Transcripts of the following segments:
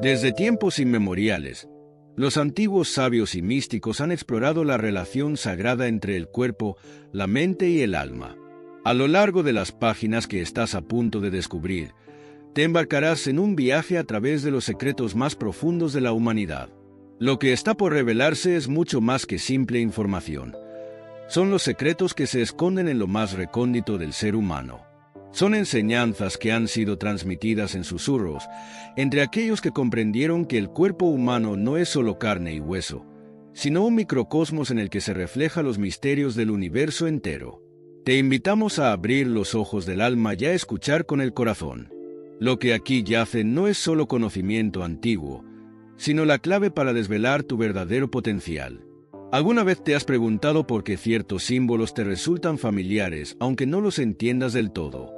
Desde tiempos inmemoriales, los antiguos sabios y místicos han explorado la relación sagrada entre el cuerpo, la mente y el alma. A lo largo de las páginas que estás a punto de descubrir, te embarcarás en un viaje a través de los secretos más profundos de la humanidad. Lo que está por revelarse es mucho más que simple información. Son los secretos que se esconden en lo más recóndito del ser humano. Son enseñanzas que han sido transmitidas en susurros entre aquellos que comprendieron que el cuerpo humano no es solo carne y hueso, sino un microcosmos en el que se reflejan los misterios del universo entero. Te invitamos a abrir los ojos del alma y a escuchar con el corazón. Lo que aquí yace no es solo conocimiento antiguo, sino la clave para desvelar tu verdadero potencial. ¿Alguna vez te has preguntado por qué ciertos símbolos te resultan familiares, aunque no los entiendas del todo?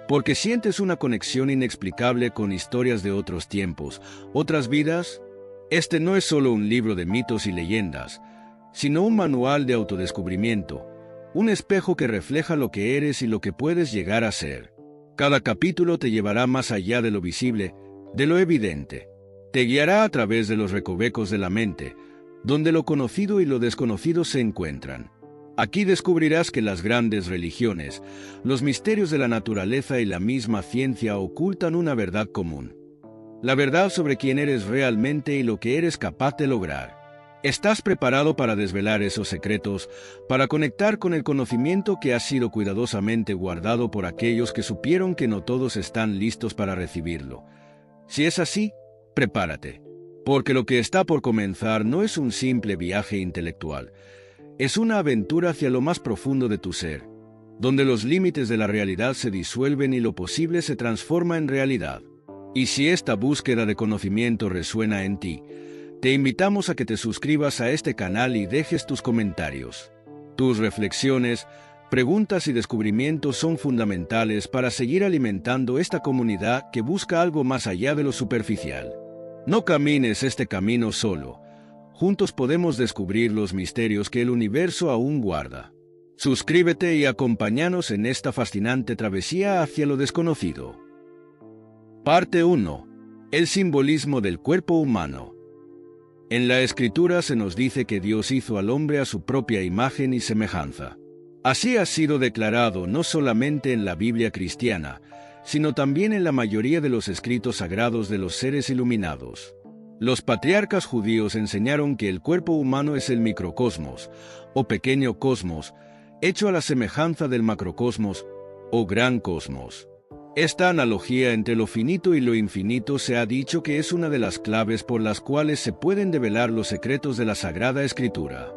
Porque sientes una conexión inexplicable con historias de otros tiempos, otras vidas. Este no es solo un libro de mitos y leyendas, sino un manual de autodescubrimiento, un espejo que refleja lo que eres y lo que puedes llegar a ser. Cada capítulo te llevará más allá de lo visible, de lo evidente. Te guiará a través de los recovecos de la mente, donde lo conocido y lo desconocido se encuentran. Aquí descubrirás que las grandes religiones, los misterios de la naturaleza y la misma ciencia ocultan una verdad común. La verdad sobre quién eres realmente y lo que eres capaz de lograr. ¿Estás preparado para desvelar esos secretos, para conectar con el conocimiento que ha sido cuidadosamente guardado por aquellos que supieron que no todos están listos para recibirlo? Si es así, prepárate, porque lo que está por comenzar no es un simple viaje intelectual. Es una aventura hacia lo más profundo de tu ser, donde los límites de la realidad se disuelven y lo posible se transforma en realidad. Y si esta búsqueda de conocimiento resuena en ti, te invitamos a que te suscribas a este canal y dejes tus comentarios. Tus reflexiones, preguntas y descubrimientos son fundamentales para seguir alimentando esta comunidad que busca algo más allá de lo superficial. No camines este camino solo. Juntos podemos descubrir los misterios que el universo aún guarda. Suscríbete y acompáñanos en esta fascinante travesía hacia lo desconocido. Parte 1. El simbolismo del cuerpo humano. En la Escritura se nos dice que Dios hizo al hombre a su propia imagen y semejanza. Así ha sido declarado no solamente en la Biblia cristiana, sino también en la mayoría de los escritos sagrados de los seres iluminados. Los patriarcas judíos enseñaron que el cuerpo humano es el microcosmos, o pequeño cosmos, hecho a la semejanza del macrocosmos, o gran cosmos. Esta analogía entre lo finito y lo infinito se ha dicho que es una de las claves por las cuales se pueden develar los secretos de la Sagrada Escritura.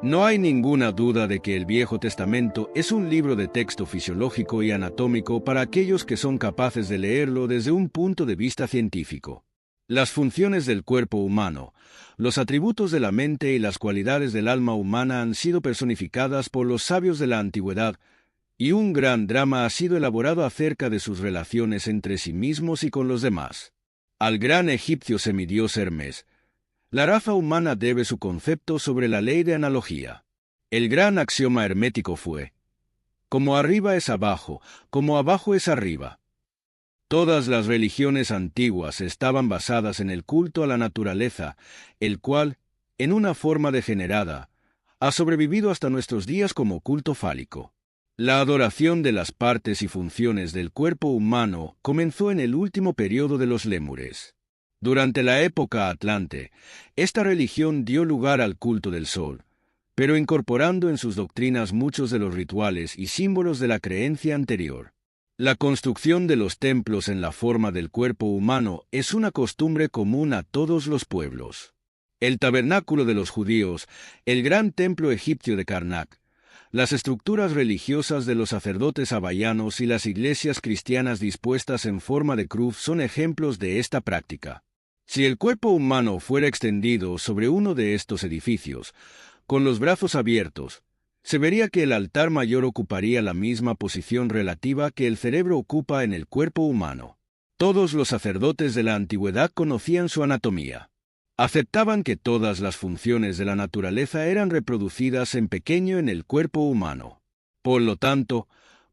No hay ninguna duda de que el Viejo Testamento es un libro de texto fisiológico y anatómico para aquellos que son capaces de leerlo desde un punto de vista científico. Las funciones del cuerpo humano, los atributos de la mente y las cualidades del alma humana han sido personificadas por los sabios de la antigüedad, y un gran drama ha sido elaborado acerca de sus relaciones entre sí mismos y con los demás. Al gran egipcio semidios Hermes, la raza humana debe su concepto sobre la ley de analogía. El gran axioma hermético fue: como arriba es abajo, como abajo es arriba. Todas las religiones antiguas estaban basadas en el culto a la naturaleza, el cual, en una forma degenerada, ha sobrevivido hasta nuestros días como culto fálico. La adoración de las partes y funciones del cuerpo humano comenzó en el último periodo de los lémures. Durante la época atlante, esta religión dio lugar al culto del sol, pero incorporando en sus doctrinas muchos de los rituales y símbolos de la creencia anterior. La construcción de los templos en la forma del cuerpo humano es una costumbre común a todos los pueblos. El tabernáculo de los judíos, el gran templo egipcio de Karnak, las estructuras religiosas de los sacerdotes hawaianos y las iglesias cristianas dispuestas en forma de cruz son ejemplos de esta práctica. Si el cuerpo humano fuera extendido sobre uno de estos edificios, con los brazos abiertos, se vería que el altar mayor ocuparía la misma posición relativa que el cerebro ocupa en el cuerpo humano. Todos los sacerdotes de la antigüedad conocían su anatomía. Aceptaban que todas las funciones de la naturaleza eran reproducidas en pequeño en el cuerpo humano. Por lo tanto,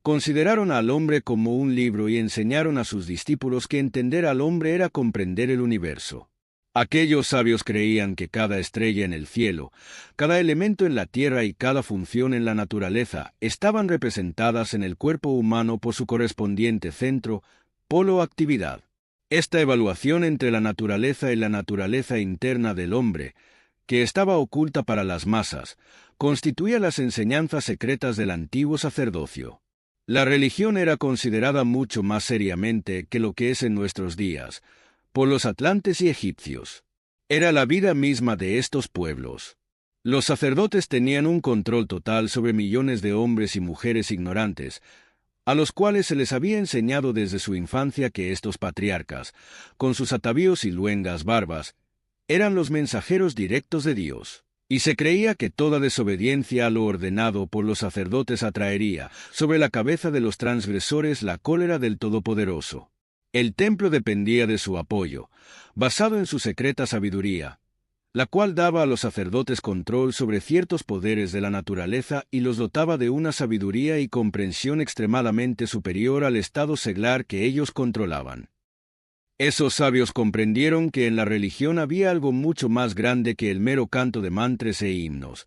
Consideraron al hombre como un libro y enseñaron a sus discípulos que entender al hombre era comprender el universo. Aquellos sabios creían que cada estrella en el cielo, cada elemento en la tierra y cada función en la naturaleza estaban representadas en el cuerpo humano por su correspondiente centro, polo o actividad. Esta evaluación entre la naturaleza y la naturaleza interna del hombre, que estaba oculta para las masas, constituía las enseñanzas secretas del antiguo sacerdocio. La religión era considerada mucho más seriamente que lo que es en nuestros días, por los atlantes y egipcios. Era la vida misma de estos pueblos. Los sacerdotes tenían un control total sobre millones de hombres y mujeres ignorantes, a los cuales se les había enseñado desde su infancia que estos patriarcas, con sus atavíos y luengas barbas, eran los mensajeros directos de Dios, y se creía que toda desobediencia a lo ordenado por los sacerdotes atraería sobre la cabeza de los transgresores la cólera del Todopoderoso. El templo dependía de su apoyo, basado en su secreta sabiduría, la cual daba a los sacerdotes control sobre ciertos poderes de la naturaleza y los dotaba de una sabiduría y comprensión extremadamente superior al estado seglar que ellos controlaban. Esos sabios comprendieron que en la religión había algo mucho más grande que el mero canto de mantras e himnos.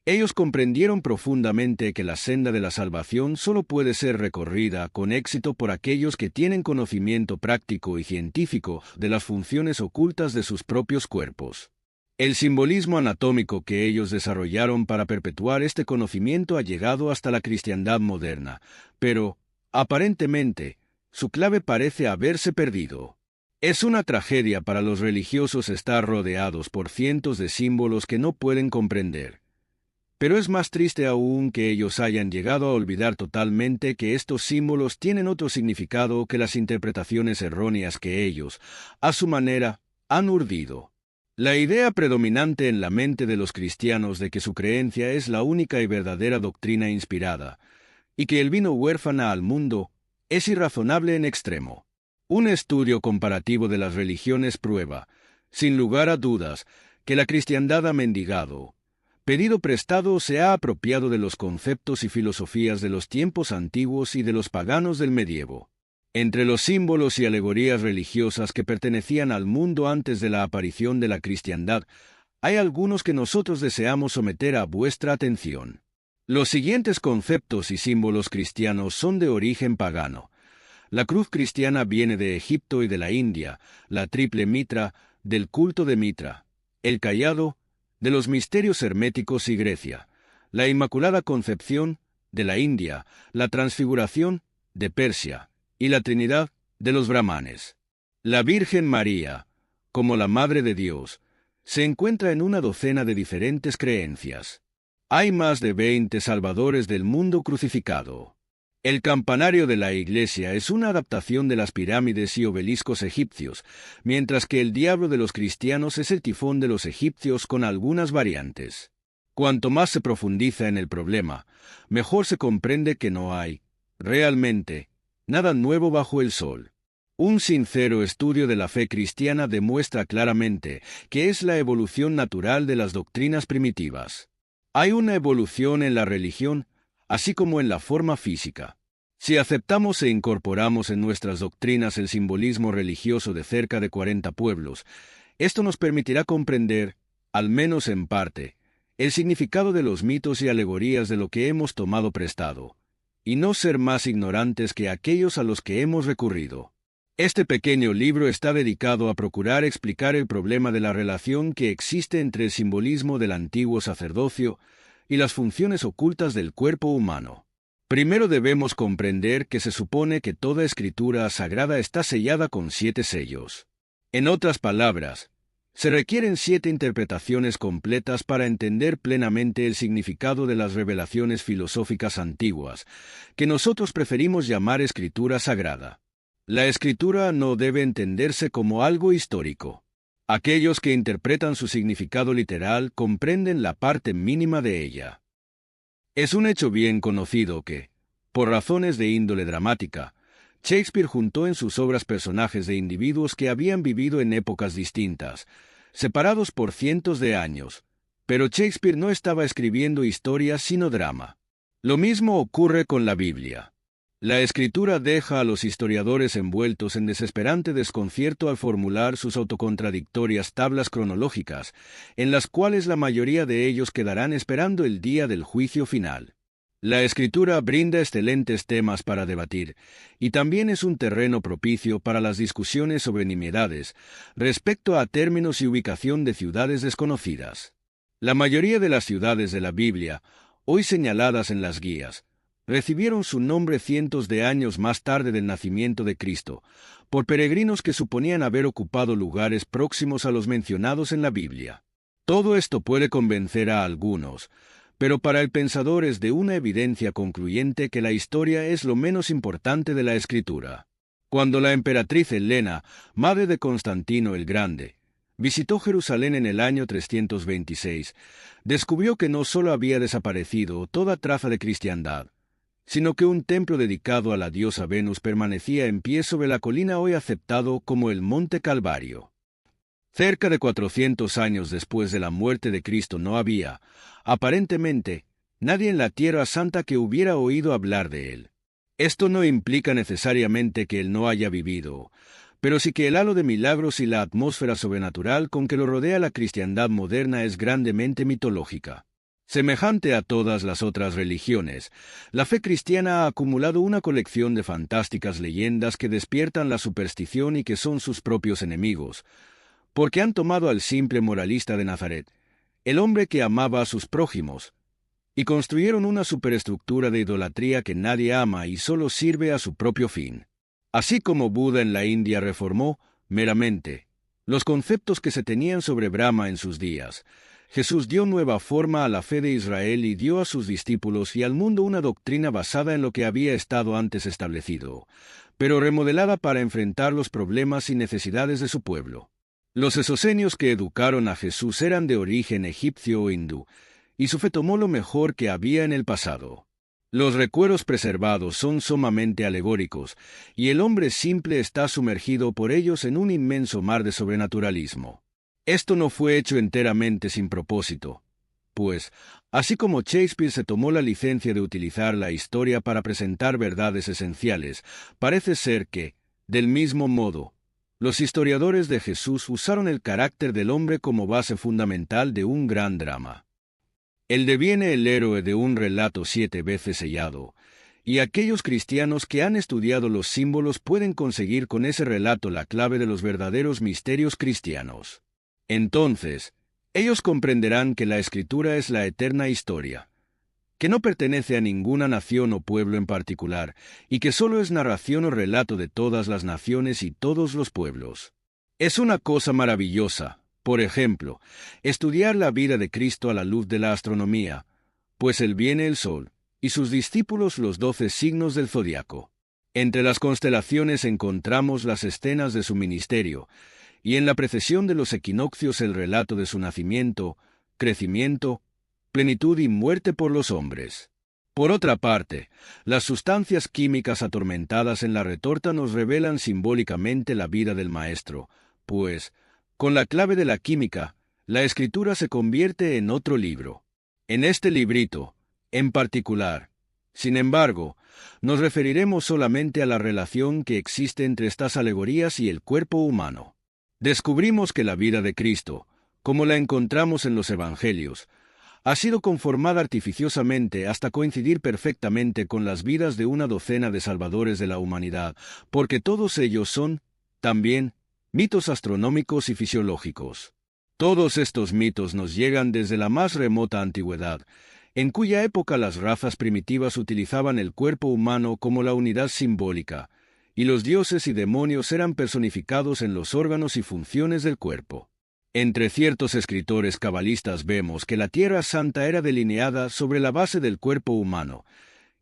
Ellos comprendieron profundamente que la senda de la salvación solo puede ser recorrida con éxito por aquellos que tienen conocimiento práctico y científico de las funciones ocultas de sus propios cuerpos. El simbolismo anatómico que ellos desarrollaron para perpetuar este conocimiento ha llegado hasta la cristiandad moderna, pero, aparentemente, su clave parece haberse perdido. Es una tragedia para los religiosos estar rodeados por cientos de símbolos que no pueden comprender. Pero es más triste aún que ellos hayan llegado a olvidar totalmente que estos símbolos tienen otro significado que las interpretaciones erróneas que ellos, a su manera, han urdido. La idea predominante en la mente de los cristianos de que su creencia es la única y verdadera doctrina inspirada, y que el vino huérfana al mundo, es irrazonable en extremo. Un estudio comparativo de las religiones prueba, sin lugar a dudas, que la cristiandad ha mendigado, pedido prestado o se ha apropiado de los conceptos y filosofías de los tiempos antiguos y de los paganos del medievo. Entre los símbolos y alegorías religiosas que pertenecían al mundo antes de la aparición de la cristiandad, hay algunos que nosotros deseamos someter a vuestra atención. Los siguientes conceptos y símbolos cristianos son de origen pagano. La cruz cristiana viene de Egipto y de la India, la triple mitra, del culto de Mitra, el cayado, de los misterios herméticos y Grecia, la Inmaculada Concepción, de la India, la Transfiguración, de Persia, y la Trinidad, de los brahmanes. La Virgen María, como la Madre de Dios, se encuentra en una docena de diferentes creencias. Hay más de 20 salvadores del mundo crucificado. El campanario de la iglesia es una adaptación de las pirámides y obeliscos egipcios, mientras que el diablo de los cristianos es el tifón de los egipcios con algunas variantes. Cuanto más se profundiza en el problema, mejor se comprende que no hay, realmente, nada nuevo bajo el sol. Un sincero estudio de la fe cristiana demuestra claramente que es la evolución natural de las doctrinas primitivas. Hay una evolución en la religión, así como en la forma física. Si aceptamos e incorporamos en nuestras doctrinas el simbolismo religioso de cerca de 40 pueblos, esto nos permitirá comprender, al menos en parte, el significado de los mitos y alegorías de lo que hemos tomado prestado, y no ser más ignorantes que aquellos a los que hemos recurrido. Este pequeño libro está dedicado a procurar explicar el problema de la relación que existe entre el simbolismo del antiguo sacerdocio y las funciones ocultas del cuerpo humano. Primero debemos comprender que se supone que toda escritura sagrada está sellada con 7 sellos. En otras palabras, se requieren 7 interpretaciones completas para entender plenamente el significado de las revelaciones filosóficas antiguas, que nosotros preferimos llamar escritura sagrada. La escritura no debe entenderse como algo histórico. Aquellos que interpretan su significado literal comprenden la parte mínima de ella. Es un hecho bien conocido que, por razones de índole dramática, Shakespeare juntó en sus obras personajes de individuos que habían vivido en épocas distintas, separados por cientos de años, pero Shakespeare no estaba escribiendo historias sino drama. Lo mismo ocurre con la Biblia. La Escritura deja a los historiadores envueltos en desesperante desconcierto al formular sus autocontradictorias tablas cronológicas, en las cuales la mayoría de ellos quedarán esperando el día del juicio final. La Escritura brinda excelentes temas para debatir, y también es un terreno propicio para las discusiones sobre nimiedades respecto a términos y ubicación de ciudades desconocidas. La mayoría de las ciudades de la Biblia, hoy señaladas en las guías, recibieron su nombre cientos de años más tarde del nacimiento de Cristo, por peregrinos que suponían haber ocupado lugares próximos a los mencionados en la Biblia. Todo esto puede convencer a algunos, pero para el pensador es de una evidencia concluyente que la historia es lo menos importante de la Escritura. Cuando la emperatriz Helena, madre de Constantino el Grande, visitó Jerusalén en el año 326, descubrió que no solo había desaparecido toda traza de cristiandad, sino que un templo dedicado a la diosa Venus permanecía en pie sobre la colina hoy aceptado como el Monte Calvario. Cerca de 400 años después de la muerte de Cristo no había, aparentemente, nadie en la Tierra Santa que hubiera oído hablar de él. Esto no implica necesariamente que él no haya vivido, pero sí que el halo de milagros y la atmósfera sobrenatural con que lo rodea la cristiandad moderna es grandemente mitológica. Semejante a todas las otras religiones, la fe cristiana ha acumulado una colección de fantásticas leyendas que despiertan la superstición y que son sus propios enemigos, porque han tomado al simple moralista de Nazaret, el hombre que amaba a sus prójimos, y construyeron una superestructura de idolatría que nadie ama y solo sirve a su propio fin. Así como Buda en la India reformó, meramente, los conceptos que se tenían sobre Brahma en sus días, Jesús dio nueva forma a la fe de Israel y dio a sus discípulos y al mundo una doctrina basada en lo que había estado antes establecido, pero remodelada para enfrentar los problemas y necesidades de su pueblo. Los esocenios que educaron a Jesús eran de origen egipcio o hindú, y su fe tomó lo mejor que había en el pasado. Los recuerdos preservados son sumamente alegóricos, y el hombre simple está sumergido por ellos en un inmenso mar de sobrenaturalismo. Esto no fue hecho enteramente sin propósito, pues, así como Shakespeare se tomó la licencia de utilizar la historia para presentar verdades esenciales, parece ser que, del mismo modo, los historiadores de Jesús usaron el carácter del hombre como base fundamental de un gran drama. Él deviene el héroe de un relato 7 veces sellado, y aquellos cristianos que han estudiado los símbolos pueden conseguir con ese relato la clave de los verdaderos misterios cristianos. Entonces, ellos comprenderán que la Escritura es la eterna historia, que no pertenece a ninguna nación o pueblo en particular, y que solo es narración o relato de todas las naciones y todos los pueblos. Es una cosa maravillosa, por ejemplo, estudiar la vida de Cristo a la luz de la astronomía, pues él viene el sol, y sus discípulos los 12 signos del zodiaco. Entre las constelaciones encontramos las escenas de su ministerio, y en la precesión de los equinoccios el relato de su nacimiento, crecimiento, plenitud y muerte por los hombres. Por otra parte, las sustancias químicas atormentadas en la retorta nos revelan simbólicamente la vida del Maestro, pues, con la clave de la química, la Escritura se convierte en otro libro. En este librito, en particular, sin embargo, nos referiremos solamente a la relación que existe entre estas alegorías y el cuerpo humano. Descubrimos que la vida de Cristo, como la encontramos en los Evangelios, ha sido conformada artificiosamente hasta coincidir perfectamente con las vidas de una docena de salvadores de la humanidad, porque todos ellos son, también, mitos astronómicos y fisiológicos. Todos estos mitos nos llegan desde la más remota antigüedad, en cuya época las razas primitivas utilizaban el cuerpo humano como la unidad simbólica, y los dioses y demonios eran personificados en los órganos y funciones del cuerpo. Entre ciertos escritores cabalistas vemos que la Tierra Santa era delineada sobre la base del cuerpo humano,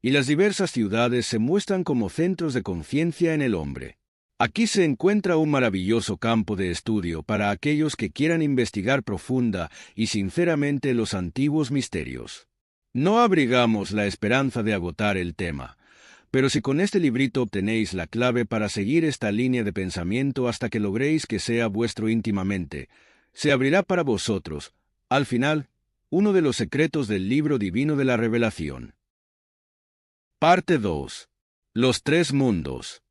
y las diversas ciudades se muestran como centros de conciencia en el hombre. Aquí se encuentra un maravilloso campo de estudio para aquellos que quieran investigar profunda y sinceramente los antiguos misterios. No abrigamos la esperanza de agotar el tema, pero si con este librito obtenéis la clave para seguir esta línea de pensamiento hasta que logréis que sea vuestro íntimamente, se abrirá para vosotros, al final, uno de los secretos del libro divino de la revelación. Parte 2. Los tres mundos.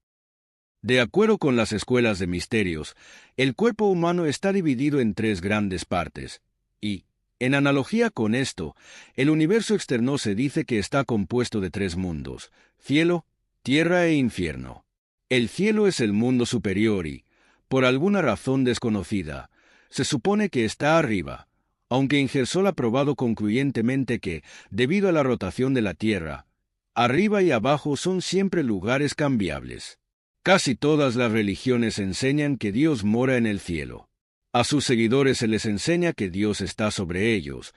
De acuerdo con las escuelas de misterios, el cuerpo humano está dividido en tres grandes partes, y, en analogía con esto, el universo externo se dice que está compuesto de tres mundos: cielo, tierra e infierno. El cielo es el mundo superior y, por alguna razón desconocida, se supone que está arriba, aunque Ingersoll ha probado concluyentemente que, debido a la rotación de la Tierra, arriba y abajo son siempre lugares cambiables. Casi todas las religiones enseñan que Dios mora en el cielo. A sus seguidores se les enseña que Dios está sobre ellos.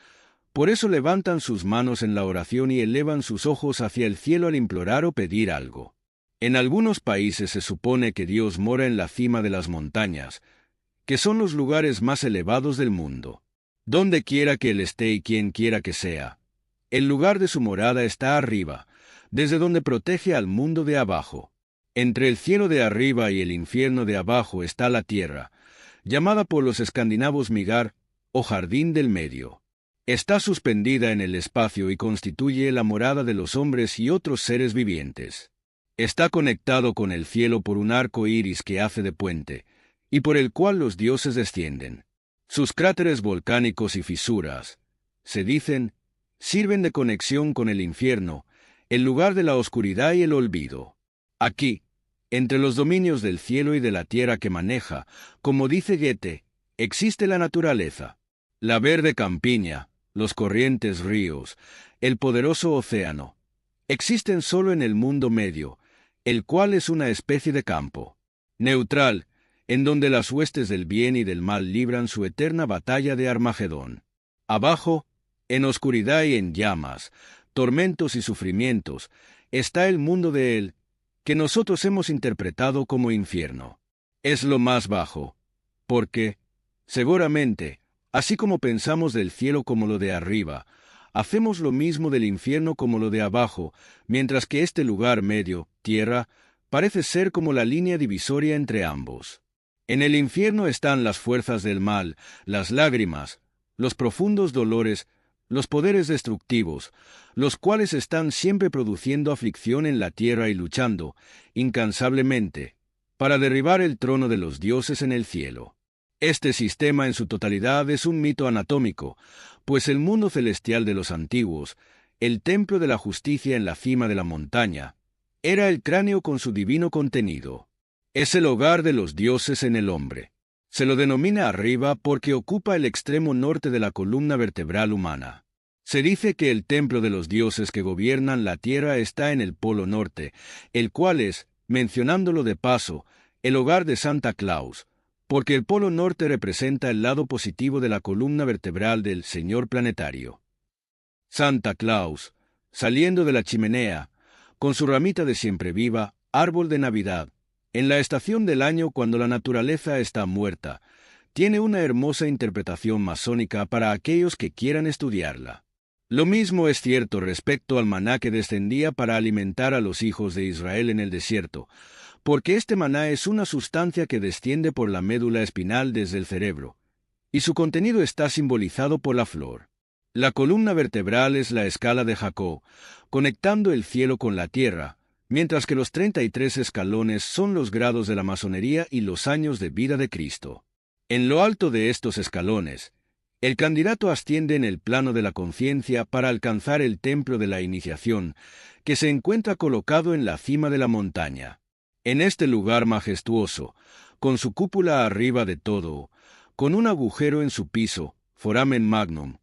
Por eso levantan sus manos en la oración y elevan sus ojos hacia el cielo al implorar o pedir algo. En algunos países se supone que Dios mora en la cima de las montañas, que son los lugares más elevados del mundo. Donde quiera que Él esté y quien quiera que sea, el lugar de su morada está arriba, desde donde protege al mundo de abajo. Entre el cielo de arriba y el infierno de abajo está la tierra, llamada por los escandinavos Midgard o Jardín del Medio. Está suspendida en el espacio y constituye la morada de los hombres y otros seres vivientes. Está conectado con el cielo por un arco iris que hace de puente, y por el cual los dioses descienden. Sus cráteres volcánicos y fisuras, se dicen, sirven de conexión con el infierno, el lugar de la oscuridad y el olvido. Aquí, entre los dominios del cielo y de la tierra que maneja, como dice Goethe, existe la naturaleza. La verde campiña, los corrientes ríos, el poderoso océano, existen solo en el mundo medio, el cual es una especie de campo neutral, en donde las huestes del bien y del mal libran su eterna batalla de Armagedón. Abajo, en oscuridad y en llamas, tormentos y sufrimientos, está el mundo de Él, que nosotros hemos interpretado como infierno. Es lo más bajo, porque, seguramente, así como pensamos del cielo como lo de arriba, hacemos lo mismo del infierno como lo de abajo, mientras que este lugar medio, tierra, parece ser como la línea divisoria entre ambos. En el infierno están las fuerzas del mal, las lágrimas, los profundos dolores, los poderes destructivos, los cuales están siempre produciendo aflicción en la tierra y luchando, incansablemente, para derribar el trono de los dioses en el cielo. Este sistema en su totalidad es un mito anatómico, pues el mundo celestial de los antiguos, el templo de la justicia en la cima de la montaña, era el cráneo con su divino contenido. Es el hogar de los dioses en el hombre. Se lo denomina arriba porque ocupa el extremo norte de la columna vertebral humana. Se dice que el templo de los dioses que gobiernan la tierra está en el polo norte, el cual es, mencionándolo de paso, el hogar de Santa Claus, porque el polo norte representa el lado positivo de la columna vertebral del señor planetario. Santa Claus, saliendo de la chimenea, con su ramita de siempreviva, árbol de Navidad, en la estación del año cuando la naturaleza está muerta, tiene una hermosa interpretación masónica para aquellos que quieran estudiarla. Lo mismo es cierto respecto al maná que descendía para alimentar a los hijos de Israel en el desierto, porque este maná es una sustancia que desciende por la médula espinal desde el cerebro, y su contenido está simbolizado por la flor. La columna vertebral es la escala de Jacob, conectando el cielo con la tierra, mientras que los 33 escalones son los grados de la masonería y los años de vida de Cristo. En lo alto de estos escalones, el candidato asciende en el plano de la conciencia para alcanzar el templo de la iniciación, que se encuentra colocado en la cima de la montaña. En este lugar majestuoso, con su cúpula arriba de todo, con un agujero en su piso, foramen magnum,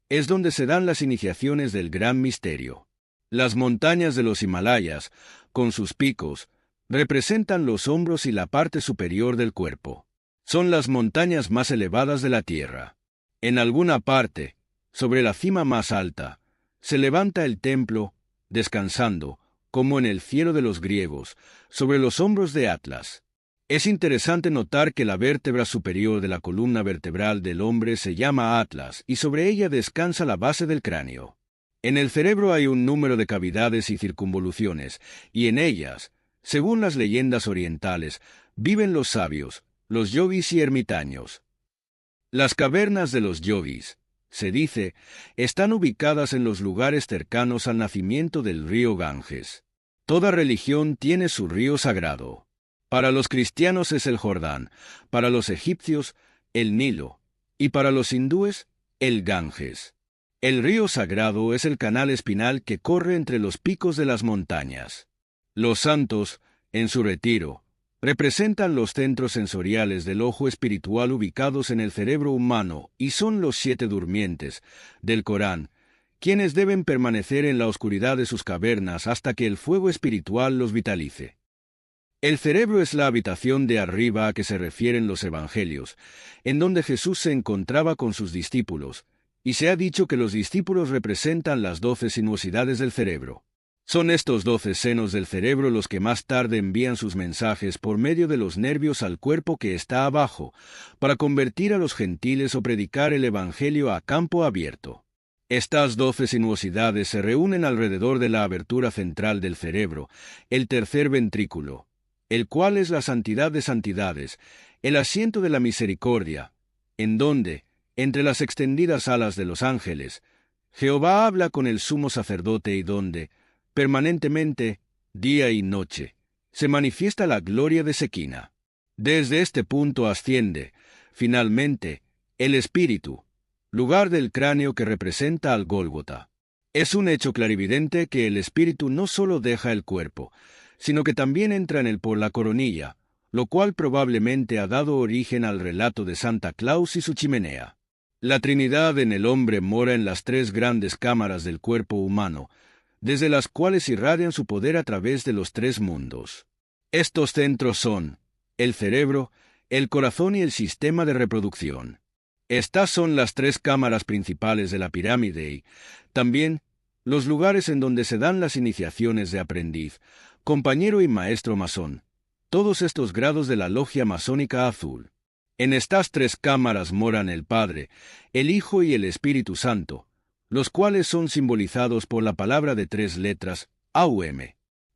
es donde se dan las iniciaciones del gran misterio. Las montañas de los Himalayas, con sus picos, representan los hombros y la parte superior del cuerpo. Son las montañas más elevadas de la tierra. En alguna parte, sobre la cima más alta, se levanta el templo, descansando, como en el cielo de los griegos, sobre los hombros de Atlas. Es interesante notar que la vértebra superior de la columna vertebral del hombre se llama Atlas y sobre ella descansa la base del cráneo. En el cerebro hay un número de cavidades y circunvoluciones, y en ellas, según las leyendas orientales, viven los sabios, los yogis y ermitaños. Las cavernas de los yogis, se dice, están ubicadas en los lugares cercanos al nacimiento del río Ganges. Toda religión tiene su río sagrado. Para los cristianos es el Jordán, para los egipcios, el Nilo, y para los hindúes, el Ganges. El río sagrado es el canal espinal que corre entre los picos de las montañas. Los santos, en su retiro, representan los centros sensoriales del ojo espiritual ubicados en el cerebro humano y son los 7 durmientes del Corán, quienes deben permanecer en la oscuridad de sus cavernas hasta que el fuego espiritual los vitalice. El cerebro es la habitación de arriba a que se refieren los evangelios, en donde Jesús se encontraba con sus discípulos, y se ha dicho que los discípulos representan las 12 sinuosidades del cerebro. Son estos 12 senos del cerebro los que más tarde envían sus mensajes por medio de los nervios al cuerpo que está abajo, para convertir a los gentiles o predicar el evangelio a campo abierto. Estas 12 sinuosidades se reúnen alrededor de la abertura central del cerebro, el tercer ventrículo, el cual es la santidad de santidades, el asiento de la misericordia, en donde, entre las extendidas alas de los ángeles, Jehová habla con el sumo sacerdote y donde, permanentemente, día y noche, se manifiesta la gloria de Sequina. Desde este punto asciende, finalmente, el espíritu, lugar del cráneo que representa al Gólgota. Es un hecho clarividente que el espíritu no solo deja el cuerpo, sino que también entra en él por la coronilla, lo cual probablemente ha dado origen al relato de Santa Claus y su chimenea. La Trinidad en el hombre mora en las 3 grandes cámaras del cuerpo humano, desde las cuales irradian su poder a través de los 3 mundos. Estos centros son el cerebro, el corazón y el sistema de reproducción. Estas son las 3 cámaras principales de la pirámide y, también, los lugares en donde se dan las iniciaciones de aprendiz, compañero y maestro masón, todos estos grados de la logia masónica azul. En estas 3 cámaras moran el Padre, el Hijo y el Espíritu Santo, los cuales son simbolizados por la palabra de 3 letras, AUM.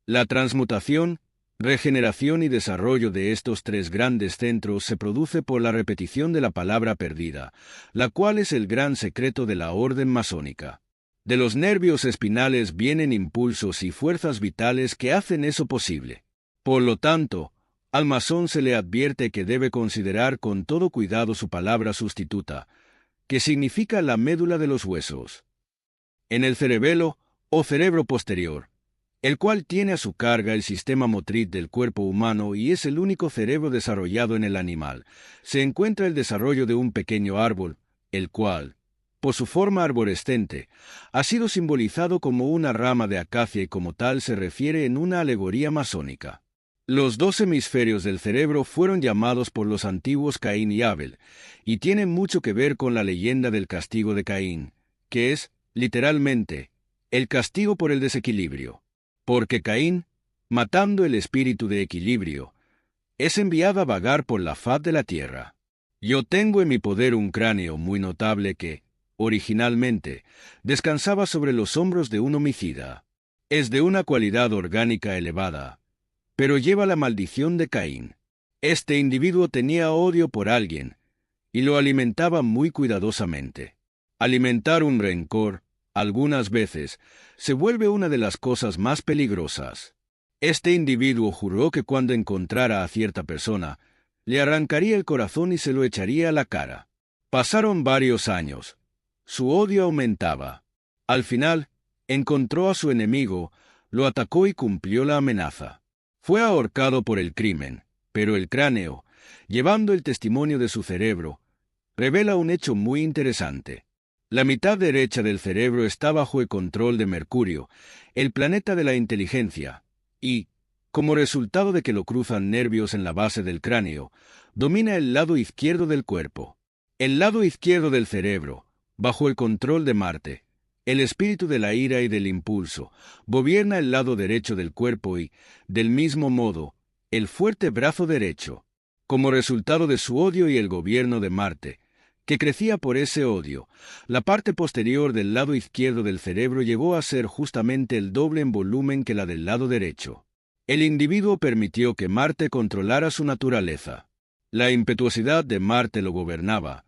La transmutación, regeneración y desarrollo de estos 3 grandes centros se produce por la repetición de la palabra perdida, la cual es el gran secreto de la orden masónica. De los nervios espinales vienen impulsos y fuerzas vitales que hacen eso posible. Por lo tanto, al masón se le advierte que debe considerar con todo cuidado su palabra sustituta, que significa la médula de los huesos. En el cerebelo, o cerebro posterior, el cual tiene a su carga el sistema motriz del cuerpo humano y es el único cerebro desarrollado en el animal, se encuentra el desarrollo de un pequeño árbol, el cual, por su forma arborescente, ha sido simbolizado como una rama de acacia y como tal se refiere en una alegoría masónica. Los 2 hemisferios del cerebro fueron llamados por los antiguos Caín y Abel, y tienen mucho que ver con la leyenda del castigo de Caín, que es, literalmente, el castigo por el desequilibrio. Porque Caín, matando el espíritu de equilibrio, es enviado a vagar por la faz de la tierra. Yo tengo en mi poder un cráneo muy notable que, originalmente, descansaba sobre los hombros de un homicida. Es de una cualidad orgánica elevada, pero lleva la maldición de Caín. Este individuo tenía odio por alguien, y lo alimentaba muy cuidadosamente. Alimentar un rencor, algunas veces, se vuelve una de las cosas más peligrosas. Este individuo juró que cuando encontrara a cierta persona, le arrancaría el corazón y se lo echaría a la cara. Pasaron varios años. Su odio aumentaba. Al final, encontró a su enemigo, lo atacó y cumplió la amenaza. Fue ahorcado por el crimen, pero el cráneo, llevando el testimonio de su cerebro, revela un hecho muy interesante. La mitad derecha del cerebro está bajo el control de Mercurio, el planeta de la inteligencia, y, como resultado de que lo cruzan nervios en la base del cráneo, domina el lado izquierdo del cuerpo. El lado izquierdo del cerebro, bajo el control de Marte, el espíritu de la ira y del impulso, gobierna el lado derecho del cuerpo y, del mismo modo, el fuerte brazo derecho. Como resultado de su odio y el gobierno de Marte, que crecía por ese odio, la parte posterior del lado izquierdo del cerebro llegó a ser justamente el doble en volumen que la del lado derecho. El individuo permitió que Marte controlara su naturaleza. La impetuosidad de Marte lo gobernaba,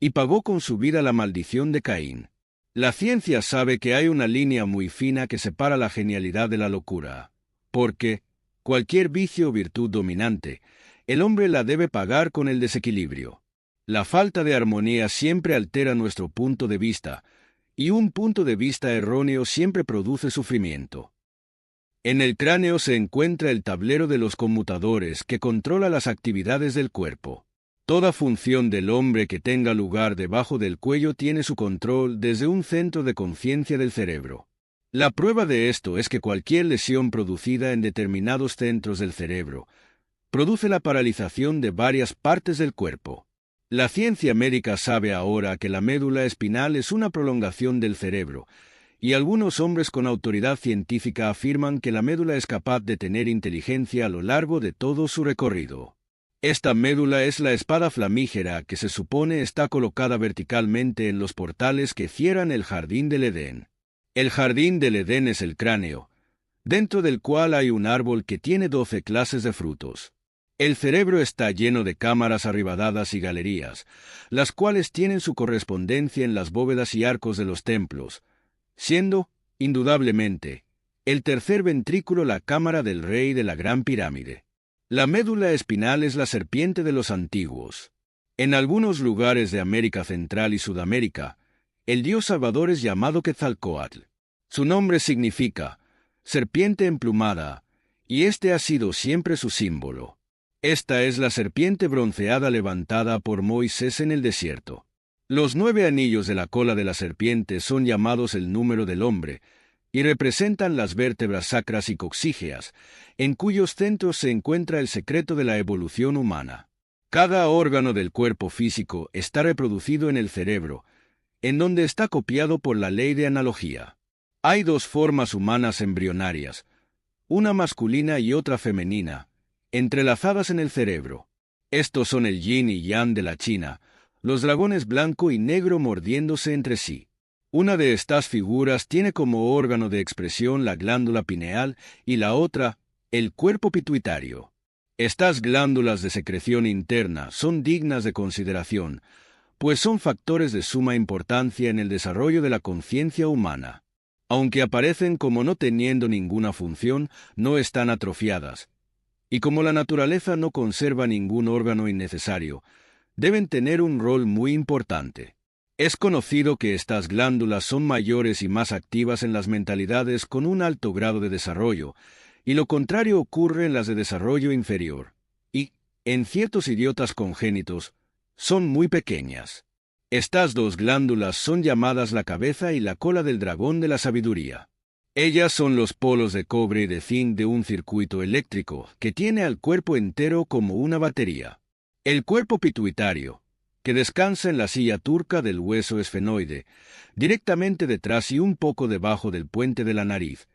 y pagó con su vida la maldición de Caín. La ciencia sabe que hay una línea muy fina que separa la genialidad de la locura. porque cualquier vicio o virtud dominante, el hombre la debe pagar con el desequilibrio. La falta de armonía siempre altera nuestro punto de vista, y un punto de vista erróneo siempre produce sufrimiento. En el cráneo se encuentra el tablero de los conmutadores que controla las actividades del cuerpo. Toda función del hombre que tenga lugar debajo del cuello tiene su control desde un centro de conciencia del cerebro. La prueba de esto es que cualquier lesión producida en determinados centros del cerebro produce la paralización de varias partes del cuerpo. La ciencia médica sabe ahora que la médula espinal es una prolongación del cerebro, y algunos hombres con autoridad científica afirman que la médula es capaz de tener inteligencia a lo largo de todo su recorrido. Esta médula es la espada flamígera que se supone está colocada verticalmente en los portales que cierran el jardín del Edén. El jardín del Edén es el cráneo, dentro del cual hay un árbol que tiene 12 clases de frutos. El cerebro está lleno de cámaras arribadadas y galerías, las cuales tienen su correspondencia en las bóvedas y arcos de los templos, siendo, indudablemente, el tercer ventrículo la cámara del rey de la Gran Pirámide. La médula espinal es la serpiente de los antiguos. En algunos lugares de América Central y Sudamérica, el dios salvador es llamado Quetzalcóatl. Su nombre significa serpiente emplumada, y este ha sido siempre su símbolo. Esta es la serpiente bronceada levantada por Moisés en el desierto. Los 9 anillos de la cola de la serpiente son llamados el número del hombre, y representan las vértebras sacras y coxígeas, en cuyos centros se encuentra el secreto de la evolución humana. Cada órgano del cuerpo físico está reproducido en el cerebro, en donde está copiado por la ley de analogía. Hay 2 formas humanas embrionarias, una masculina y otra femenina, entrelazadas en el cerebro. Estos son el yin y yang de la China, los dragones blanco y negro mordiéndose entre sí. Una de estas figuras tiene como órgano de expresión la glándula pineal y la otra, el cuerpo pituitario. Estas glándulas de secreción interna son dignas de consideración, pues son factores de suma importancia en el desarrollo de la conciencia humana. Aunque aparecen como no teniendo ninguna función, no están atrofiadas, y como la naturaleza no conserva ningún órgano innecesario, deben tener un rol muy importante. Es conocido que estas glándulas son mayores y más activas en las mentalidades con un alto grado de desarrollo, y lo contrario ocurre en las de desarrollo inferior, y, en ciertos idiotas congénitos, son muy pequeñas. Estas 2 glándulas son llamadas la cabeza y la cola del dragón de la sabiduría. Ellas son los polos de cobre y de zinc de un circuito eléctrico que tiene al cuerpo entero como una batería. El cuerpo pituitario, que descansa en la silla turca del hueso esfenoide, directamente detrás y un poco debajo del puente de la nariz,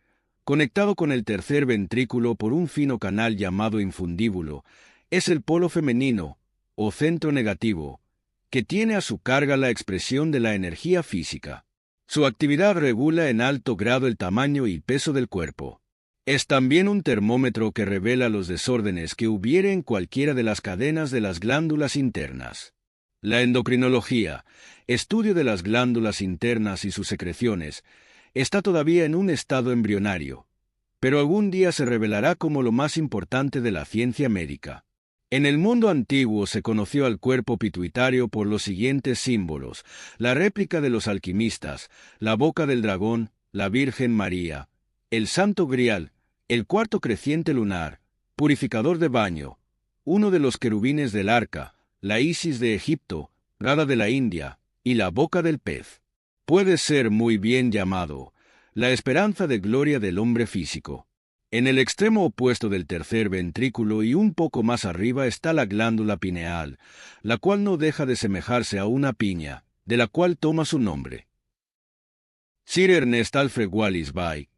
conectado con el tercer ventrículo por un fino canal llamado infundíbulo, es el polo femenino, o centro negativo, que tiene a su carga la expresión de la energía física. Su actividad regula en alto grado el tamaño y peso del cuerpo. Es también un termómetro que revela los desórdenes que hubiere en cualquiera de las cadenas de las glándulas internas. La endocrinología, estudio de las glándulas internas y sus secreciones, está todavía en un estado embrionario, pero algún día se revelará como lo más importante de la ciencia médica. En el mundo antiguo se conoció al cuerpo pituitario por los siguientes símbolos: la réplica de los alquimistas, la boca del dragón, la Virgen María, el Santo Grial, el cuarto creciente lunar, purificador de baño, uno de los querubines del arca, la Isis de Egipto, Gada de la India, y la boca del pez. Puede ser muy bien llamado la esperanza de gloria del hombre físico. En el extremo opuesto del tercer ventrículo y un poco más arriba está la glándula pineal, la cual no deja de semejarse a una piña, de la cual toma su nombre. Sir Ernest Alfred Wallis Bay,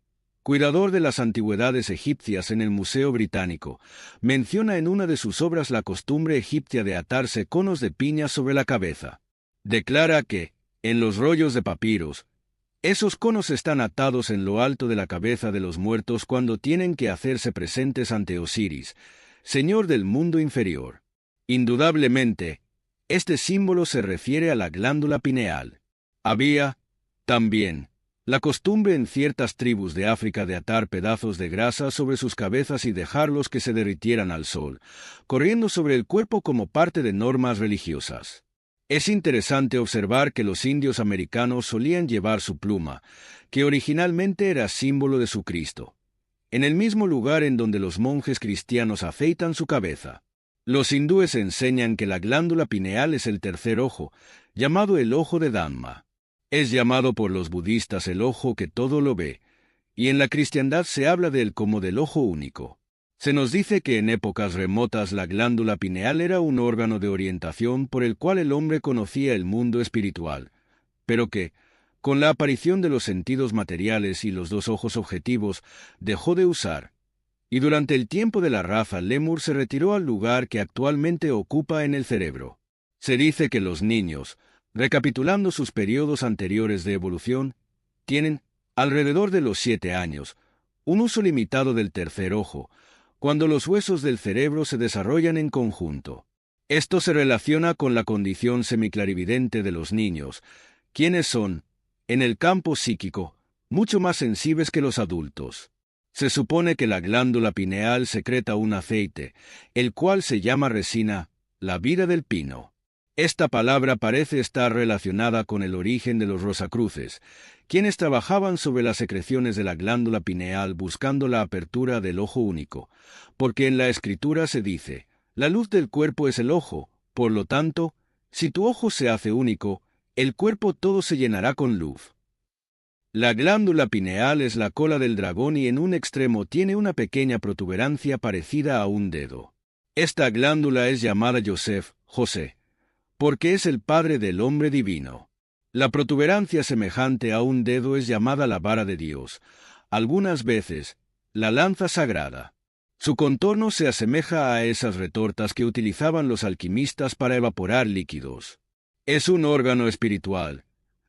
cuidador de las antigüedades egipcias en el Museo Británico, menciona en una de sus obras la costumbre egipcia de atarse conos de piña sobre la cabeza. Declara que, en los rollos de papiros, esos conos están atados en lo alto de la cabeza de los muertos cuando tienen que hacerse presentes ante Osiris, señor del mundo inferior. Indudablemente, este símbolo se refiere a la glándula pineal. Había, también, La costumbre en ciertas tribus de África de atar pedazos de grasa sobre sus cabezas y dejarlos que se derritieran al sol, corriendo sobre el cuerpo como parte de normas religiosas. Es interesante observar que los indios americanos solían llevar su pluma, que originalmente era símbolo de su Cristo, en el mismo lugar en donde los monjes cristianos afeitan su cabeza. Los hindúes enseñan que la glándula pineal es el tercer ojo, llamado el ojo de Dhamma. Es llamado por los budistas el ojo que todo lo ve, y en la cristiandad se habla de él como del ojo único. Se nos dice que en épocas remotas la glándula pineal era un órgano de orientación por el cual el hombre conocía el mundo espiritual, pero que, con la aparición de los sentidos materiales y los dos ojos objetivos, dejó de usar, y durante el tiempo de la raza lémur se retiró al lugar que actualmente ocupa en el cerebro. Se dice que los niños, recapitulando sus periodos anteriores de evolución, tienen, alrededor de los 7 años, un uso limitado del tercer ojo, cuando los huesos del cerebro se desarrollan en conjunto. Esto se relaciona con la condición semiclarividente de los niños, quienes son, en el campo psíquico, mucho más sensibles que los adultos. Se supone que la glándula pineal secreta un aceite, el cual se llama resina, la vida del pino. Esta palabra parece estar relacionada con el origen de los Rosacruces, quienes trabajaban sobre las secreciones de la glándula pineal buscando la apertura del ojo único, porque en la Escritura se dice, la luz del cuerpo es el ojo, por lo tanto, si tu ojo se hace único, el cuerpo todo se llenará con luz. La glándula pineal es la cola del dragón y en un extremo tiene una pequeña protuberancia parecida a un dedo. Esta glándula es llamada José, porque es el padre del hombre divino. La protuberancia semejante a un dedo es llamada la vara de Dios, algunas veces, la lanza sagrada. Su contorno se asemeja a esas retortas que utilizaban los alquimistas para evaporar líquidos. Es un órgano espiritual,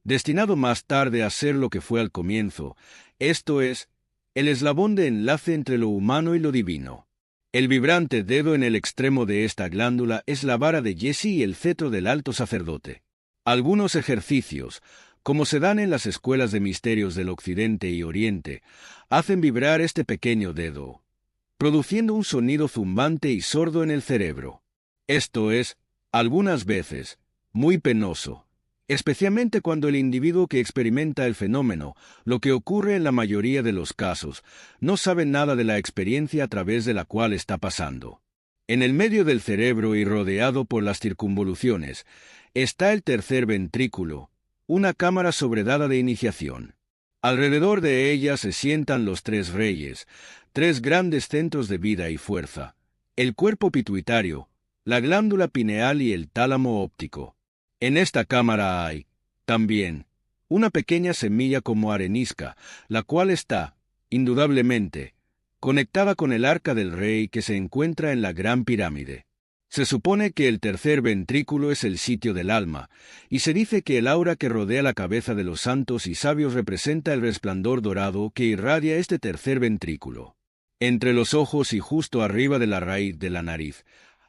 destinado más tarde a ser lo que fue al comienzo, esto es, el eslabón de enlace entre lo humano y lo divino. El vibrante dedo en el extremo de esta glándula es la vara de Jesse y el cetro del alto sacerdote. Algunos ejercicios, como se dan en las escuelas de misterios del Occidente y Oriente, hacen vibrar este pequeño dedo, produciendo un sonido zumbante y sordo en el cerebro. Esto es, algunas veces, muy penoso, especialmente cuando el individuo que experimenta el fenómeno, lo que ocurre en la mayoría de los casos, no sabe nada de la experiencia a través de la cual está pasando. En el medio del cerebro y rodeado por las circunvoluciones, está el tercer ventrículo, una cámara sobredada de iniciación. Alrededor de ella se sientan los 3 reyes, 3 grandes centros de vida y fuerza, el cuerpo pituitario, la glándula pineal y el tálamo óptico. En esta cámara hay, también, una pequeña semilla como arenisca, la cual está, indudablemente, conectada con el arca del rey que se encuentra en la Gran Pirámide. Se supone que el tercer ventrículo es el sitio del alma, y se dice que el aura que rodea la cabeza de los santos y sabios representa el resplandor dorado que irradia este tercer ventrículo. Entre los ojos y justo arriba de la raíz de la nariz,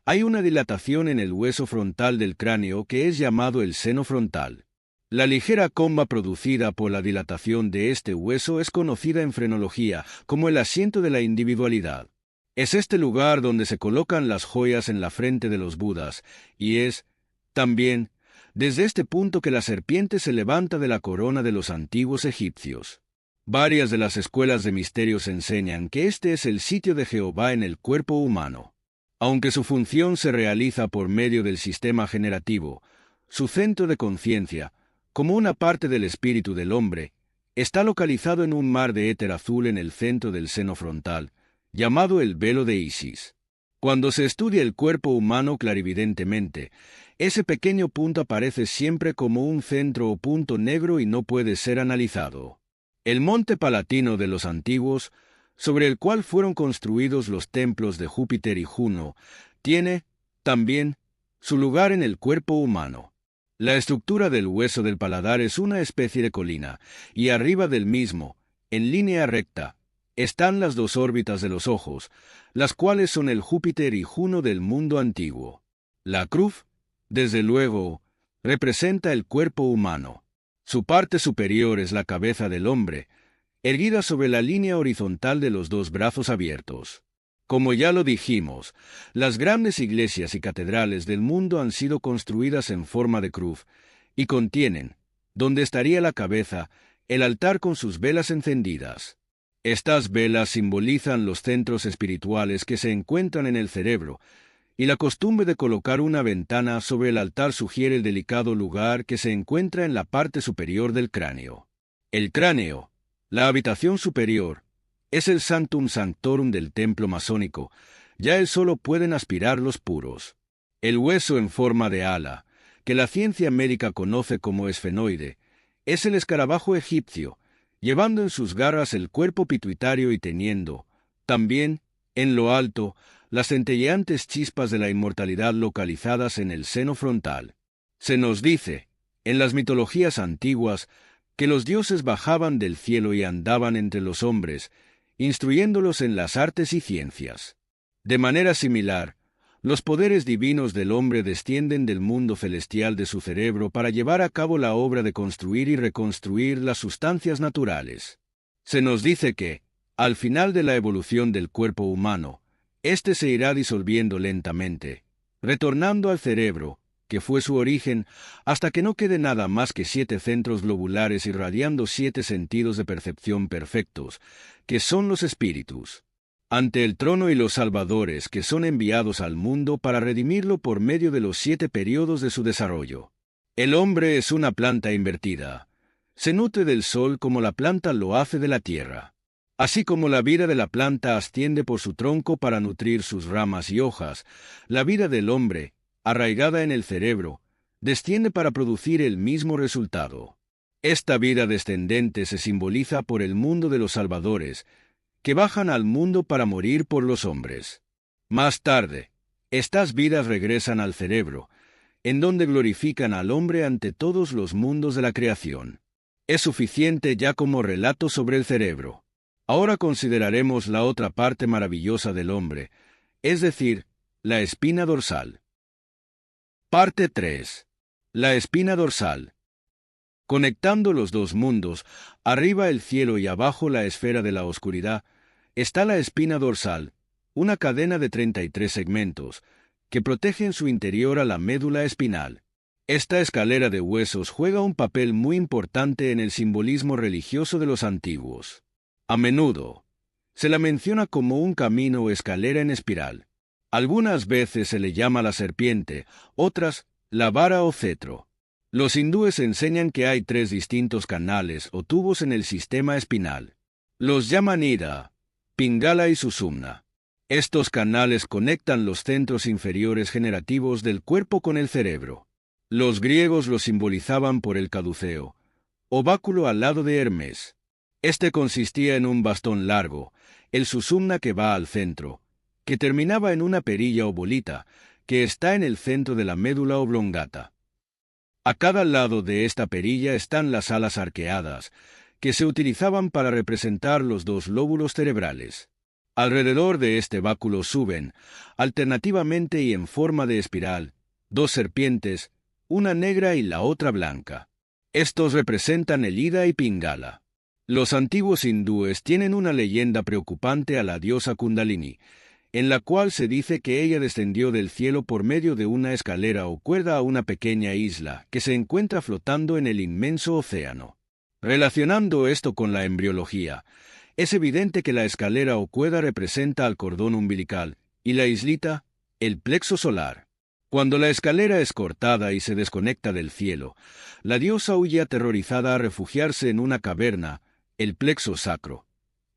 hay una dilatación en el hueso frontal del cráneo que es llamado el seno frontal. La ligera comba producida por la dilatación de este hueso es conocida en frenología como el asiento de la individualidad. Es este lugar donde se colocan las joyas en la frente de los Budas, y es, también, desde este punto que la serpiente se levanta de la corona de los antiguos egipcios. Varias de las escuelas de misterios enseñan que este es el sitio de Jehová en el cuerpo humano. Aunque su función se realiza por medio del sistema generativo, su centro de conciencia, como una parte del espíritu del hombre, está localizado en un mar de éter azul en el centro del seno frontal, llamado el velo de Isis. Cuando se estudia el cuerpo humano clarividentemente, ese pequeño punto aparece siempre como un centro o punto negro y no puede ser analizado. El monte palatino de los antiguos, sobre el cual fueron construidos los templos de Júpiter y Juno, tiene, también, su lugar en el cuerpo humano. La estructura del hueso del paladar es una especie de colina, y arriba del mismo, en línea recta, están las 2 órbitas de los ojos, las cuales son el Júpiter y Juno del mundo antiguo. La cruz, desde luego, representa el cuerpo humano. Su parte superior es la cabeza del hombre, erguida sobre la línea horizontal de los dos brazos abiertos. Como ya lo dijimos, las grandes iglesias y catedrales del mundo han sido construidas en forma de cruz y contienen, donde estaría la cabeza, el altar con sus velas encendidas. Estas velas simbolizan los centros espirituales que se encuentran en el cerebro, y la costumbre de colocar una ventana sobre el altar sugiere el delicado lugar que se encuentra en la parte superior del cráneo. El cráneo, la habitación superior, es el sanctum sanctorum del templo masónico, ya él solo pueden aspirar los puros. El hueso en forma de ala, que la ciencia médica conoce como esfenoide, es el escarabajo egipcio, llevando en sus garras el cuerpo pituitario y teniendo, también, en lo alto, las centelleantes chispas de la inmortalidad localizadas en el seno frontal. Se nos dice, en las mitologías antiguas, que los dioses bajaban del cielo y andaban entre los hombres, instruyéndolos en las artes y ciencias. De manera similar, los poderes divinos del hombre descienden del mundo celestial de su cerebro para llevar a cabo la obra de construir y reconstruir las sustancias naturales. Se nos dice que, al final de la evolución del cuerpo humano, éste se irá disolviendo lentamente, retornando al cerebro, que fue su origen, hasta que no quede nada más que 7 centros globulares irradiando 7 sentidos de percepción perfectos, que son los espíritus, ante el trono y los salvadores que son enviados al mundo para redimirlo por medio de los 7 periodos de su desarrollo. El hombre es una planta invertida. Se nutre del sol como la planta lo hace de la tierra. Así como la vida de la planta asciende por su tronco para nutrir sus ramas y hojas, la vida del hombre, arraigada en el cerebro, desciende para producir el mismo resultado. Esta vida descendente se simboliza por el mundo de los salvadores, que bajan al mundo para morir por los hombres. Más tarde, estas vidas regresan al cerebro, en donde glorifican al hombre ante todos los mundos de la creación. Es suficiente ya como relato sobre el cerebro. Ahora consideraremos la otra parte maravillosa del hombre, es decir, la espina dorsal. Parte 3. La espina dorsal. Conectando los dos mundos, arriba el cielo y abajo la esfera de la oscuridad, está la espina dorsal, una cadena de 33 segmentos, que protege en su interior a la médula espinal. Esta escalera de huesos juega un papel muy importante en el simbolismo religioso de los antiguos. A menudo, se la menciona como un camino o escalera en espiral. Algunas veces se le llama la serpiente, otras, la vara o cetro. Los hindúes enseñan que hay 3 distintos canales o tubos en el sistema espinal. Los llaman Ida, Pingala y Susumna. Estos canales conectan los centros inferiores generativos del cuerpo con el cerebro. Los griegos lo simbolizaban por el caduceo, o báculo al lado de Hermes. Este consistía en un bastón largo, el susumna que va al centro, que terminaba en una perilla o bolita, que está en el centro de la médula oblongata. A cada lado de esta perilla están las alas arqueadas, que se utilizaban para representar los 2 lóbulos cerebrales. Alrededor de este báculo suben, alternativamente y en forma de espiral, 2 serpientes, una negra y la otra blanca. Estos representan el Ida y Pingala. Los antiguos hindúes tienen una leyenda preocupante a la diosa Kundalini, en la cual se dice que ella descendió del cielo por medio de una escalera o cuerda a una pequeña isla que se encuentra flotando en el inmenso océano. Relacionando esto con la embriología, es evidente que la escalera o cuerda representa al cordón umbilical y la islita, el plexo solar. Cuando la escalera es cortada y se desconecta del cielo, la diosa huye aterrorizada a refugiarse en una caverna, el plexo sacro,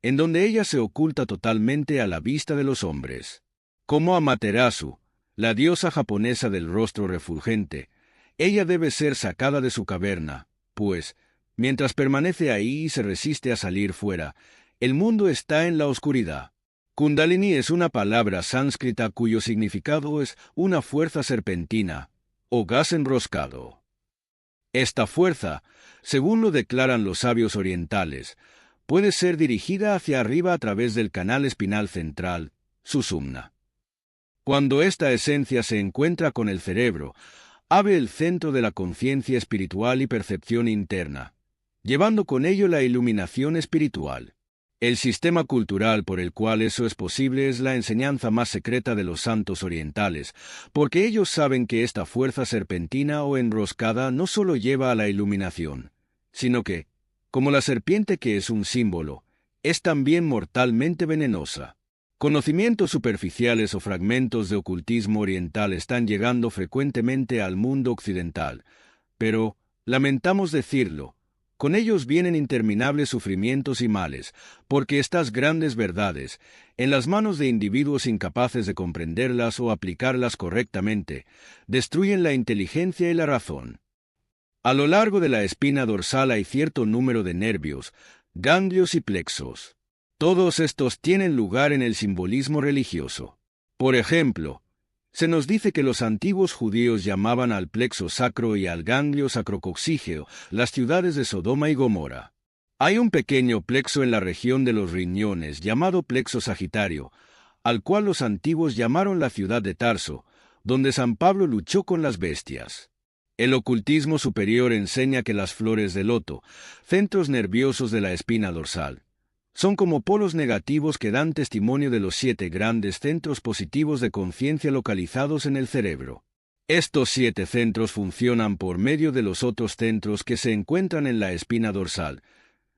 en donde ella se oculta totalmente a la vista de los hombres. Como Amaterasu, la diosa japonesa del rostro refulgente, ella debe ser sacada de su caverna, pues, mientras permanece ahí y se resiste a salir fuera, el mundo está en la oscuridad. Kundalini es una palabra sánscrita cuyo significado es una fuerza serpentina, o gas enroscado. Esta fuerza, según lo declaran los sabios orientales, puede ser dirigida hacia arriba a través del canal espinal central, susumna. Cuando esta esencia se encuentra con el cerebro, abre el centro de la conciencia espiritual y percepción interna, llevando con ello la iluminación espiritual. El sistema cultural por el cual eso es posible es la enseñanza más secreta de los santos orientales, porque ellos saben que esta fuerza serpentina o enroscada no solo lleva a la iluminación, sino que, como la serpiente que es un símbolo, es también mortalmente venenosa. Conocimientos superficiales o fragmentos de ocultismo oriental están llegando frecuentemente al mundo occidental, pero, lamentamos decirlo, con ellos vienen interminables sufrimientos y males, porque estas grandes verdades, en las manos de individuos incapaces de comprenderlas o aplicarlas correctamente, destruyen la inteligencia y la razón. A lo largo de la espina dorsal hay cierto número de nervios, ganglios y plexos. Todos estos tienen lugar en el simbolismo religioso. Por ejemplo, se nos dice que los antiguos judíos llamaban al plexo sacro y al ganglio sacrococcígeo las ciudades de Sodoma y Gomorra. Hay un pequeño plexo en la región de los riñones llamado plexo sagitario, al cual los antiguos llamaron la ciudad de Tarso, donde San Pablo luchó con las bestias. El ocultismo superior enseña que las flores de loto, centros nerviosos de la espina dorsal, son como polos negativos que dan testimonio de los 7 grandes centros positivos de conciencia localizados en el cerebro. Estos 7 centros funcionan por medio de los otros centros que se encuentran en la espina dorsal,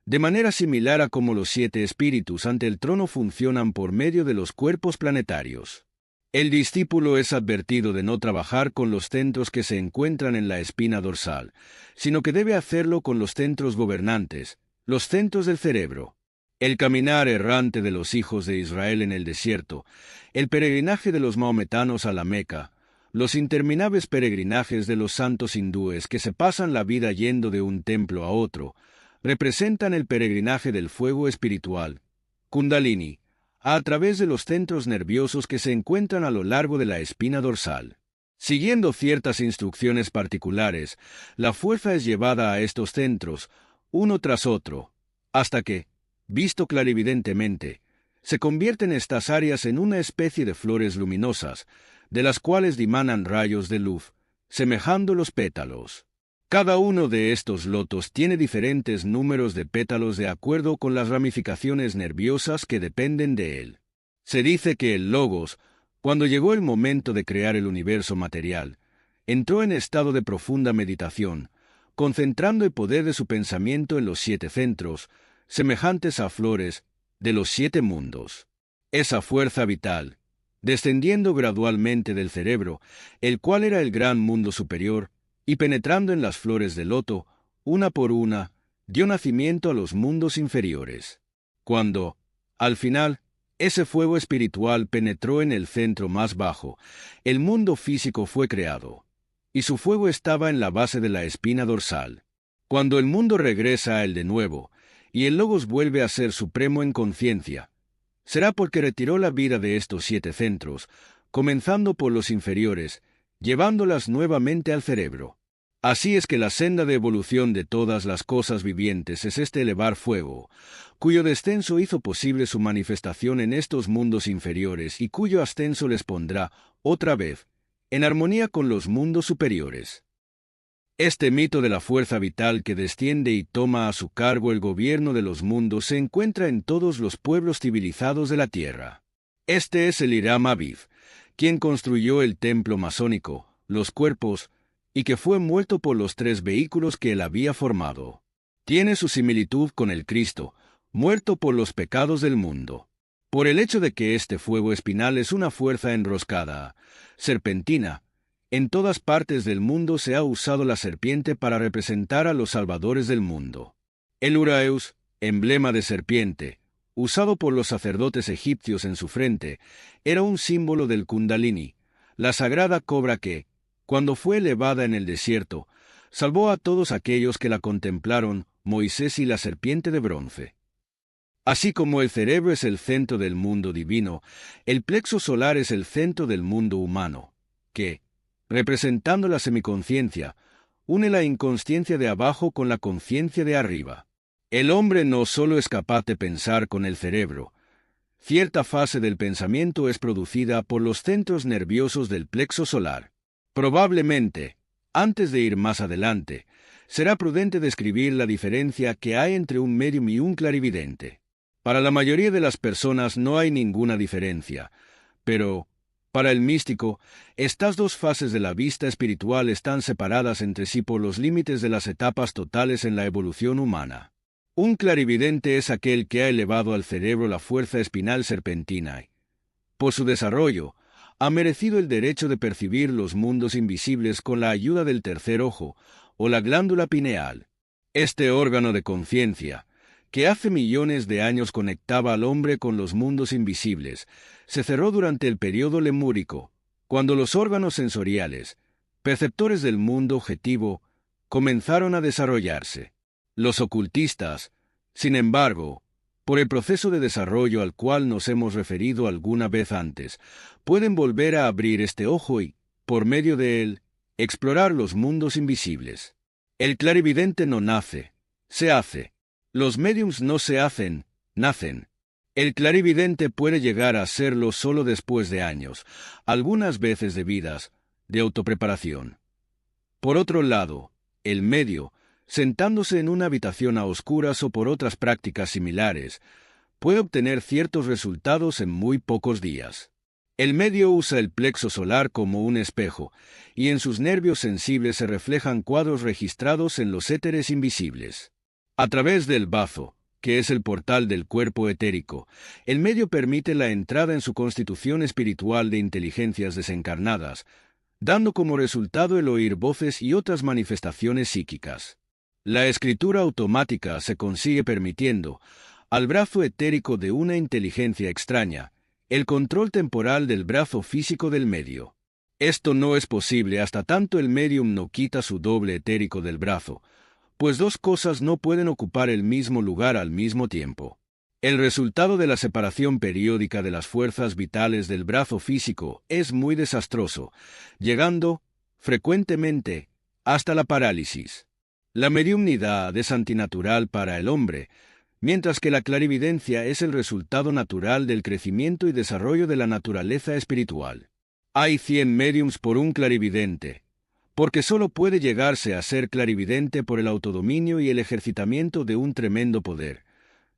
de manera similar a como los 7 espíritus ante el trono funcionan por medio de los cuerpos planetarios. El discípulo es advertido de no trabajar con los centros que se encuentran en la espina dorsal, sino que debe hacerlo con los centros gobernantes, los centros del cerebro. El caminar errante de los hijos de Israel en el desierto, el peregrinaje de los maometanos a la Meca, los interminables peregrinajes de los santos hindúes que se pasan la vida yendo de un templo a otro, representan el peregrinaje del fuego espiritual, Kundalini, a través de los centros nerviosos que se encuentran a lo largo de la espina dorsal. Siguiendo ciertas instrucciones particulares, la fuerza es llevada a estos centros, uno tras otro, hasta que, visto clarividentemente, se convierten estas áreas en una especie de flores luminosas, de las cuales dimanan rayos de luz, semejando los pétalos. Cada uno de estos lotos tiene diferentes números de pétalos de acuerdo con las ramificaciones nerviosas que dependen de él. Se dice que el Logos, cuando llegó el momento de crear el universo material, entró en estado de profunda meditación, concentrando el poder de su pensamiento en los 7 centros, semejantes a flores, de los 7 mundos. Esa fuerza vital, descendiendo gradualmente del cerebro, el cual era el gran mundo superior, y penetrando en las flores de loto, una por una, dio nacimiento a los mundos inferiores. Cuando, al final, ese fuego espiritual penetró en el centro más bajo, el mundo físico fue creado, y su fuego estaba en la base de la espina dorsal. Cuando el mundo regresa a él de nuevo, y el Logos vuelve a ser supremo en conciencia, será porque retiró la vida de estos 7 centros, comenzando por los inferiores, llevándolas nuevamente al cerebro. Así es que la senda de evolución de todas las cosas vivientes es este elevar fuego, cuyo descenso hizo posible su manifestación en estos mundos inferiores y cuyo ascenso les pondrá, otra vez, en armonía con los mundos superiores. Este mito de la fuerza vital que desciende y toma a su cargo el gobierno de los mundos se encuentra en todos los pueblos civilizados de la Tierra. Este es el Hiram Abiv, quien construyó el templo masónico, los cuerpos, y que fue muerto por los 3 vehículos que él había formado. Tiene su similitud con el Cristo, muerto por los pecados del mundo. Por el hecho de que este fuego espinal es una fuerza enroscada, serpentina, en todas partes del mundo se ha usado la serpiente para representar a los salvadores del mundo. El Uraeus, emblema de serpiente, usado por los sacerdotes egipcios en su frente, era un símbolo del Kundalini, la sagrada cobra que, cuando fue elevada en el desierto, salvó a todos aquellos que la contemplaron, Moisés y la serpiente de bronce. Así como el cerebro es el centro del mundo divino, el plexo solar es el centro del mundo humano, que, representando la semiconciencia, une la inconsciencia de abajo con la conciencia de arriba. El hombre no solo es capaz de pensar con el cerebro. Cierta fase del pensamiento es producida por los centros nerviosos del plexo solar. Probablemente, Antes de ir más adelante, será prudente describir la diferencia que hay entre un médium y un clarividente. Para la mayoría de las personas no hay ninguna diferencia, pero, para el místico, estas dos fases de la vista espiritual están separadas entre sí por los límites de las etapas totales en la evolución humana. Un clarividente es aquel que ha elevado al cerebro la fuerza espinal serpentina y, por su desarrollo, ha merecido el derecho de percibir los mundos invisibles con la ayuda del tercer ojo, o la glándula pineal. Este órgano de conciencia, que hace millones de años conectaba al hombre con los mundos invisibles, se cerró durante el período lemúrico, cuando los órganos sensoriales, perceptores del mundo objetivo, comenzaron a desarrollarse. Los ocultistas, sin embargo, por el proceso de desarrollo al cual nos hemos referido alguna vez antes, pueden volver a abrir este ojo y, por medio de él, explorar los mundos invisibles. El clarividente no nace, se hace. Los médiums no se hacen, nacen. El clarividente puede llegar a serlo solo después de años, algunas veces debidas, de autopreparación. Por otro lado, el medio, sentándose en una habitación a oscuras o por otras prácticas similares, puede obtener ciertos resultados en muy pocos días. El medio usa el plexo solar como un espejo, y en sus nervios sensibles se reflejan cuadros registrados en los éteres invisibles. A través del bazo, que es el portal del cuerpo etérico, el medio permite la entrada en su constitución espiritual de inteligencias desencarnadas, dando como resultado el oír voces y otras manifestaciones psíquicas. La escritura automática se consigue permitiendo, al brazo etérico de una inteligencia extraña, el control temporal del brazo físico del medio. Esto no es posible hasta tanto el medium no quita su doble etérico del brazo, pues dos cosas no pueden ocupar el mismo lugar al mismo tiempo. El resultado de la separación periódica de las fuerzas vitales del brazo físico es muy desastroso, llegando, frecuentemente, hasta la parálisis. La mediumnidad es antinatural para el hombre, mientras que la clarividencia es el resultado natural del crecimiento y desarrollo de la naturaleza espiritual. Hay 100 médiums por un clarividente, porque solo puede llegarse a ser clarividente por el autodominio y el ejercitamiento de un tremendo poder,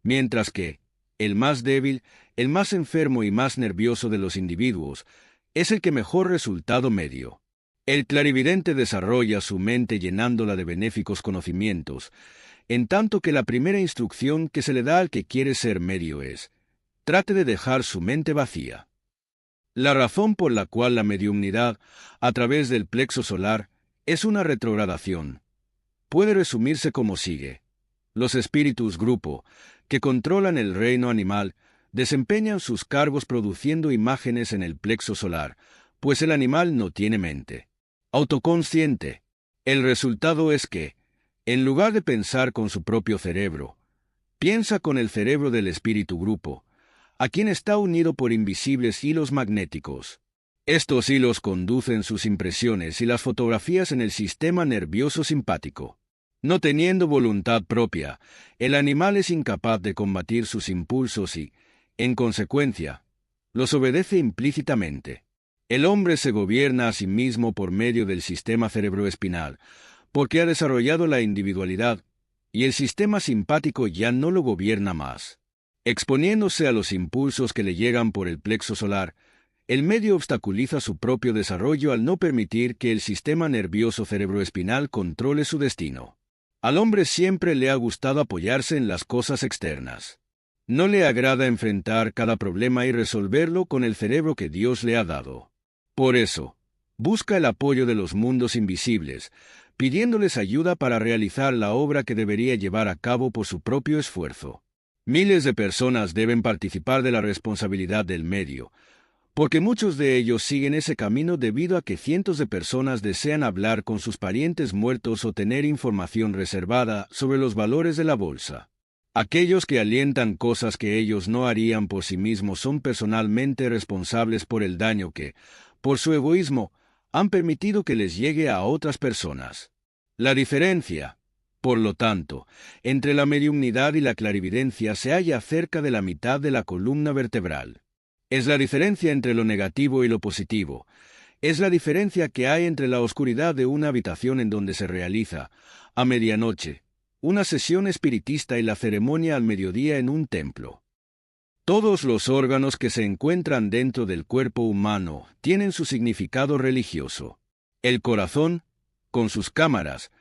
mientras que el más débil, el más enfermo y más nervioso de los individuos es el que mejor resultado medio. El clarividente desarrolla su mente llenándola de benéficos conocimientos, en tanto que la primera instrucción que se le da al que quiere ser medio es: trate de dejar su mente vacía. La razón por la cual la mediumnidad, a través del plexo solar, es una retrogradación, puede resumirse como sigue. Los espíritus grupo, que controlan el reino animal, desempeñan sus cargos produciendo imágenes en el plexo solar, pues el animal no tiene mente autoconsciente. El resultado es que, en lugar de pensar con su propio cerebro, piensa con el cerebro del espíritu grupo, a quien está unido por invisibles hilos magnéticos. Estos hilos conducen sus impresiones y las fotografías en el sistema nervioso simpático. No teniendo voluntad propia, el animal es incapaz de combatir sus impulsos y, en consecuencia, los obedece implícitamente. El hombre se gobierna a sí mismo por medio del sistema cerebroespinal, porque ha desarrollado la individualidad, y el sistema simpático ya no lo gobierna más. Exponiéndose a los impulsos que le llegan por el plexo solar, el medio obstaculiza su propio desarrollo al no permitir que el sistema nervioso cerebroespinal controle su destino. Al hombre siempre le ha gustado apoyarse en las cosas externas. No le agrada enfrentar cada problema y resolverlo con el cerebro que Dios le ha dado. Por eso, busca el apoyo de los mundos invisibles, pidiéndoles ayuda para realizar la obra que debería llevar a cabo por su propio esfuerzo. Miles de personas deben participar de la responsabilidad del medio, porque muchos de ellos siguen ese camino debido a que cientos de personas desean hablar con sus parientes muertos o tener información reservada sobre los valores de la bolsa. Aquellos que alientan cosas que ellos no harían por sí mismos son personalmente responsables por el daño que, por su egoísmo, han permitido que les llegue a otras personas. La diferencia, por lo tanto, entre la mediumnidad y la clarividencia se halla cerca de la mitad de la columna vertebral. Es la diferencia entre lo negativo y lo positivo, Es la diferencia que hay entre la oscuridad de una habitación en donde se realiza, a medianoche, una sesión espiritista y la ceremonia al mediodía en un templo. Todos los órganos que se encuentran dentro del cuerpo humano tienen su significado religioso. El corazón, con sus cámaras,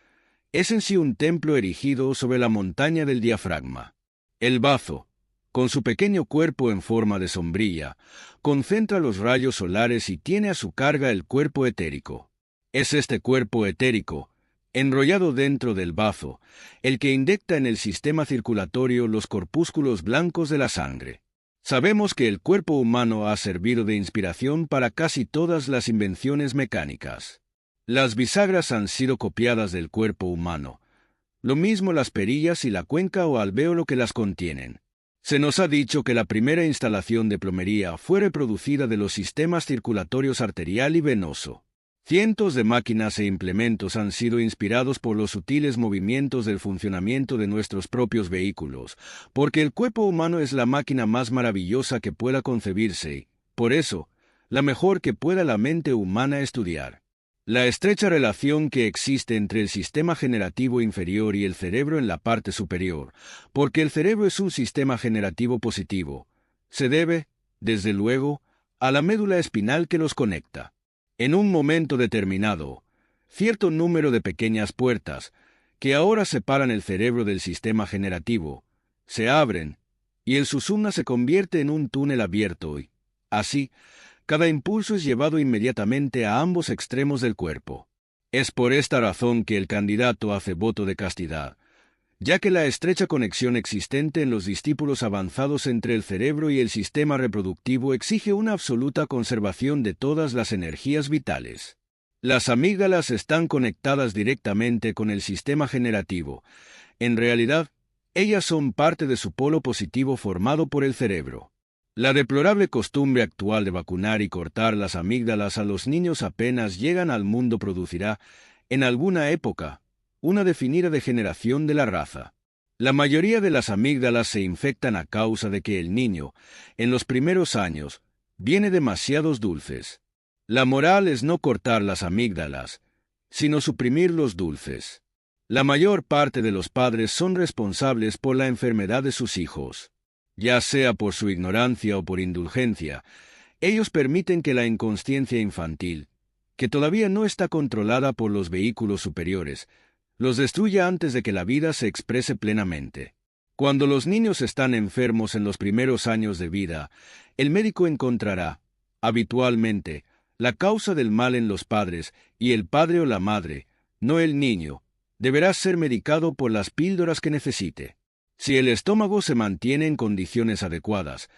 es en sí un templo erigido sobre la montaña del diafragma. El bazo, con su pequeño cuerpo en forma de sombrilla, concentra los rayos solares y tiene a su carga el cuerpo etérico. Es este cuerpo etérico, enrollado dentro del bazo, el que inyecta en el sistema circulatorio los corpúsculos blancos de la sangre. Sabemos que el cuerpo humano ha servido de inspiración para casi todas las invenciones mecánicas. Las bisagras han sido copiadas del cuerpo humano, lo mismo las perillas y la cuenca o alvéolo que las contienen. Se nos ha dicho que la primera instalación de plomería fue reproducida de los sistemas circulatorios arterial y venoso. Cientos de máquinas e implementos han sido inspirados por los sutiles movimientos del funcionamiento de nuestros propios vehículos, porque el cuerpo humano es la máquina más maravillosa que pueda concebirse y, por eso, la mejor que pueda la mente humana estudiar. La estrecha relación que existe entre el sistema generativo inferior y el cerebro en la parte superior, porque el cerebro es un sistema generativo positivo, se debe, desde luego, a la médula espinal que los conecta. En un momento determinado, cierto número de pequeñas puertas, que ahora separan el cerebro del sistema generativo, se abren, y el susumna se convierte en un túnel abierto y, así, cada impulso es llevado inmediatamente a ambos extremos del cuerpo. Es por esta razón que el candidato hace voto de castidad, ya que la estrecha conexión existente en los discípulos avanzados entre el cerebro y el sistema reproductivo exige una absoluta conservación de todas las energías vitales. Las amígdalas están conectadas directamente con el sistema generativo. En realidad, ellas son parte de su polo positivo formado por el cerebro. La deplorable costumbre actual de vacunar y cortar las amígdalas a los niños apenas llegan al mundo producirá, en alguna época, una definida degeneración de la raza. La mayoría de las amígdalas se infectan a causa de que el niño, en los primeros años, viene demasiados dulces. La moral es no cortar las amígdalas, sino suprimir los dulces. La mayor parte de los padres son responsables por la enfermedad de sus hijos. Ya sea por su ignorancia o por indulgencia, ellos permiten que la inconsciencia infantil, que todavía no está controlada por los vehículos superiores, los destruya antes de que la vida se exprese plenamente. Cuando los niños están enfermos en los primeros años de vida, el médico encontrará, habitualmente, la causa del mal en los padres, y el padre o la madre, no el niño, deberá ser medicado por las píldoras que necesite. Si el estómago se mantiene en condiciones adecuadas,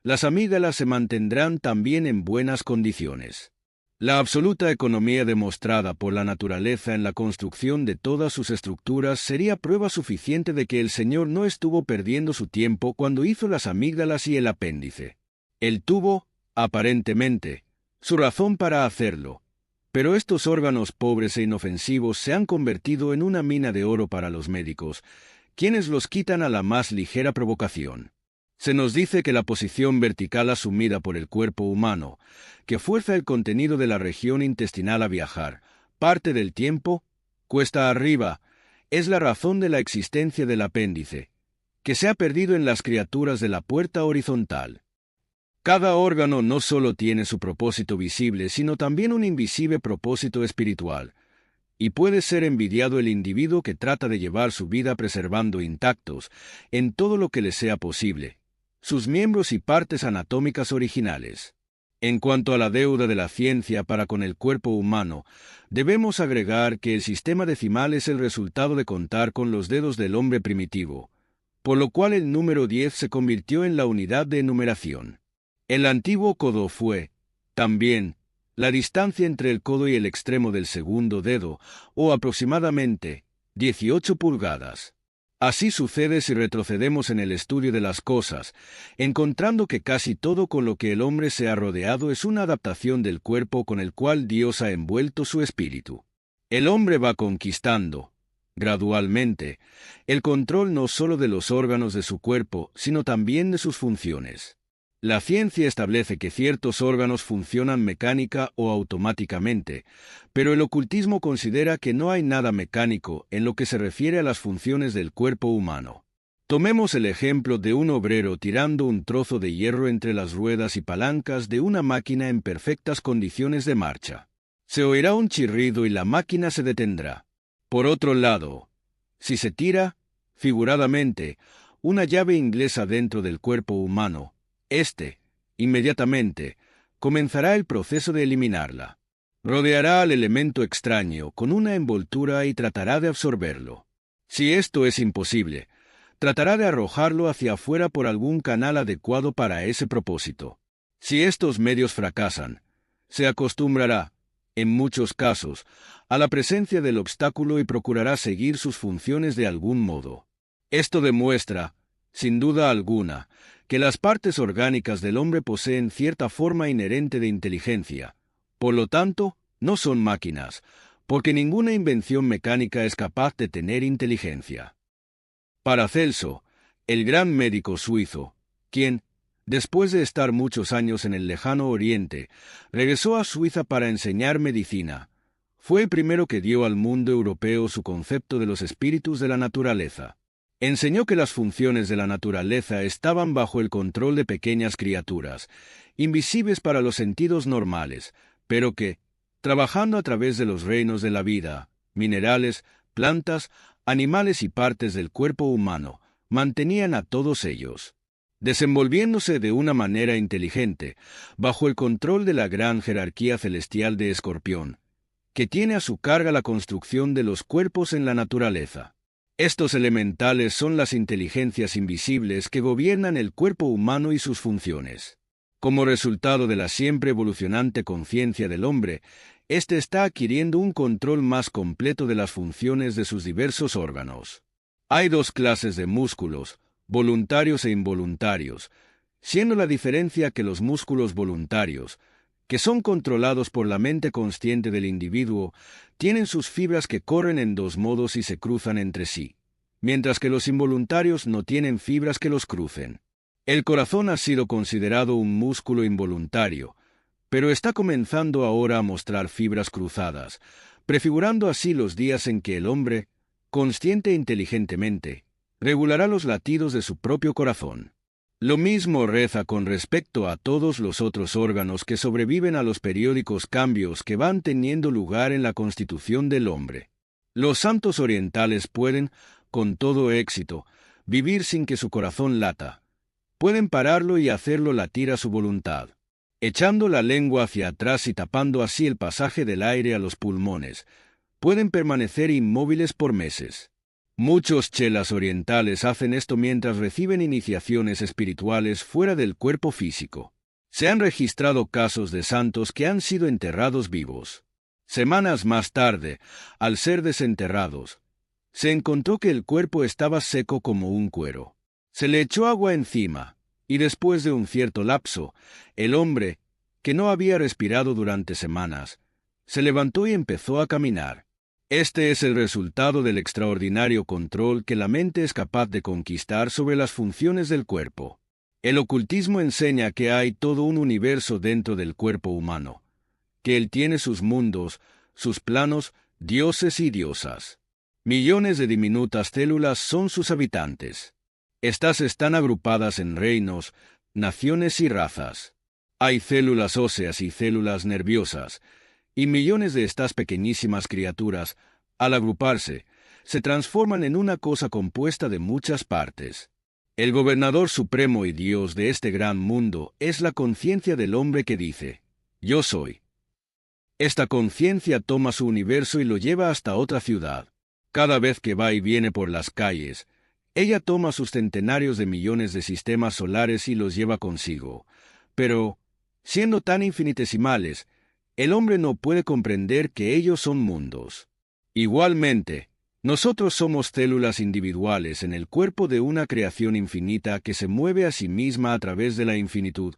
las amígdalas se mantendrán también en buenas condiciones. La absoluta economía demostrada por la naturaleza en la construcción de todas sus estructuras sería prueba suficiente de que el Señor no estuvo perdiendo su tiempo cuando hizo las amígdalas y el apéndice. Él tuvo, aparentemente, su razón para hacerlo, pero estos órganos pobres e inofensivos se han convertido en una mina de oro para los médicos, quienes los quitan a la más ligera provocación. Se nos dice que la posición vertical asumida por el cuerpo humano, que fuerza el contenido de la región intestinal a viajar, parte del tiempo, cuesta arriba, es la razón de la existencia del apéndice, que se ha perdido en las criaturas de la puerta horizontal. Cada órgano no solo tiene su propósito visible, sino también un invisible propósito espiritual, y puede ser envidiado el individuo que trata de llevar su vida preservando intactos, en todo lo que le sea posible, sus miembros y partes anatómicas originales. En cuanto a la deuda de la ciencia para con el cuerpo humano, debemos agregar que el sistema decimal es el resultado de contar con los dedos del hombre primitivo, por lo cual el número 10 se convirtió en la unidad de enumeración. El antiguo codo fue, también, la distancia entre el codo y el extremo del segundo dedo, o aproximadamente 18 pulgadas. Así sucede si retrocedemos en el estudio de las cosas, encontrando que casi todo con lo que el hombre se ha rodeado es una adaptación del cuerpo con el cual Dios ha envuelto su espíritu. El hombre va conquistando, gradualmente, el control no solo de los órganos de su cuerpo, sino también de sus funciones. La ciencia establece que ciertos órganos funcionan mecánica o automáticamente, pero el ocultismo considera que no hay nada mecánico en lo que se refiere a las funciones del cuerpo humano. Tomemos el ejemplo de un obrero tirando un trozo de hierro entre las ruedas y palancas de una máquina en perfectas condiciones de marcha. Se oirá un chirrido y la máquina se detendrá. Por otro lado, si se tira, figuradamente, una llave inglesa dentro del cuerpo humano, inmediatamente, comenzará el proceso de eliminarla. Rodeará al elemento extraño con una envoltura y tratará de absorberlo. Si esto es imposible, tratará de arrojarlo hacia afuera por algún canal adecuado para ese propósito. Si estos medios fracasan, se acostumbrará, en muchos casos, a la presencia del obstáculo y procurará seguir sus funciones de algún modo. Esto demuestra, sin duda alguna, que las partes orgánicas del hombre poseen cierta forma inherente de inteligencia. Por lo tanto, no son máquinas, porque ninguna invención mecánica es capaz de tener inteligencia. Paracelso, el gran médico suizo, quien, después de estar muchos años en el lejano Oriente, regresó a Suiza para enseñar medicina, fue el primero que dio al mundo europeo su concepto de los espíritus de la naturaleza. Enseñó que las funciones de la naturaleza estaban bajo el control de pequeñas criaturas, invisibles para los sentidos normales, pero que, trabajando a través de los reinos de la vida, minerales, plantas, animales y partes del cuerpo humano, mantenían a todos ellos, desenvolviéndose de una manera inteligente, bajo el control de la gran jerarquía celestial de Escorpión, que tiene a su carga la construcción de los cuerpos en la naturaleza. Estos elementales son las inteligencias invisibles que gobiernan el cuerpo humano y sus funciones. Como resultado de la siempre evolucionante conciencia del hombre, éste está adquiriendo un control más completo de las funciones de sus diversos órganos. Hay dos clases de músculos, voluntarios e involuntarios, siendo la diferencia que los músculos voluntarios, que son controlados por la mente consciente del individuo, tienen sus fibras que corren en dos modos y se cruzan entre sí, mientras que los involuntarios no tienen fibras que los crucen. El corazón ha sido considerado un músculo involuntario, pero está comenzando ahora a mostrar fibras cruzadas, prefigurando así los días en que el hombre, consciente e inteligentemente, regulará los latidos de su propio corazón. Lo mismo reza con respecto a todos los otros órganos que sobreviven a los periódicos cambios que van teniendo lugar en la constitución del hombre. Los santos orientales pueden, con todo éxito, vivir sin que su corazón lata. Pueden pararlo y hacerlo latir a su voluntad, echando la lengua hacia atrás y tapando así el pasaje del aire a los pulmones. Pueden permanecer inmóviles por meses. Muchos chelas orientales hacen esto mientras reciben iniciaciones espirituales fuera del cuerpo físico. Se han registrado casos de santos que han sido enterrados vivos. Semanas más tarde, al ser desenterrados, se encontró que el cuerpo estaba seco como un cuero. Se le echó agua encima, y después de un cierto lapso, el hombre, que no había respirado durante semanas, se levantó y empezó a caminar. Este es el resultado del extraordinario control que la mente es capaz de conquistar sobre las funciones del cuerpo. El ocultismo enseña que hay todo un universo dentro del cuerpo humano, que él tiene sus mundos, sus planos, dioses y diosas. Millones de diminutas células son sus habitantes. Estas están agrupadas en reinos, naciones y razas. Hay células óseas y células nerviosas, y millones de estas pequeñísimas criaturas, al agruparse, se transforman en una cosa compuesta de muchas partes. El gobernador supremo y Dios de este gran mundo es la conciencia del hombre que dice, «Yo soy». Esta conciencia toma su universo y lo lleva hasta otra ciudad. Cada vez que va y viene por las calles, ella toma sus centenarios de millones de sistemas solares y los lleva consigo. Pero, siendo tan infinitesimales, el hombre no puede comprender que ellos son mundos. Igualmente, nosotros somos células individuales en el cuerpo de una creación infinita que se mueve a sí misma a través de la infinitud,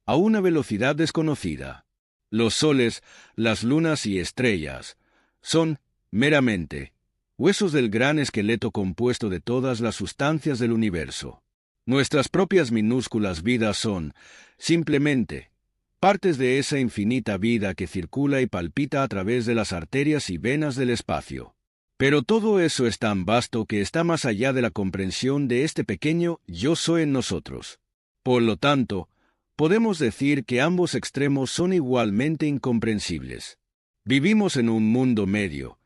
a una velocidad desconocida. Los soles, las lunas y estrellas son, meramente, huesos del gran esqueleto compuesto de todas las sustancias del universo. Nuestras propias minúsculas vidas son, simplemente, partes de esa infinita vida que circula y palpita a través de las arterias y venas del espacio. Pero todo eso es tan vasto que está más allá de la comprensión de este pequeño yo soy en nosotros. Por lo tanto, podemos decir que ambos extremos son igualmente incomprensibles. Vivimos en un mundo medio,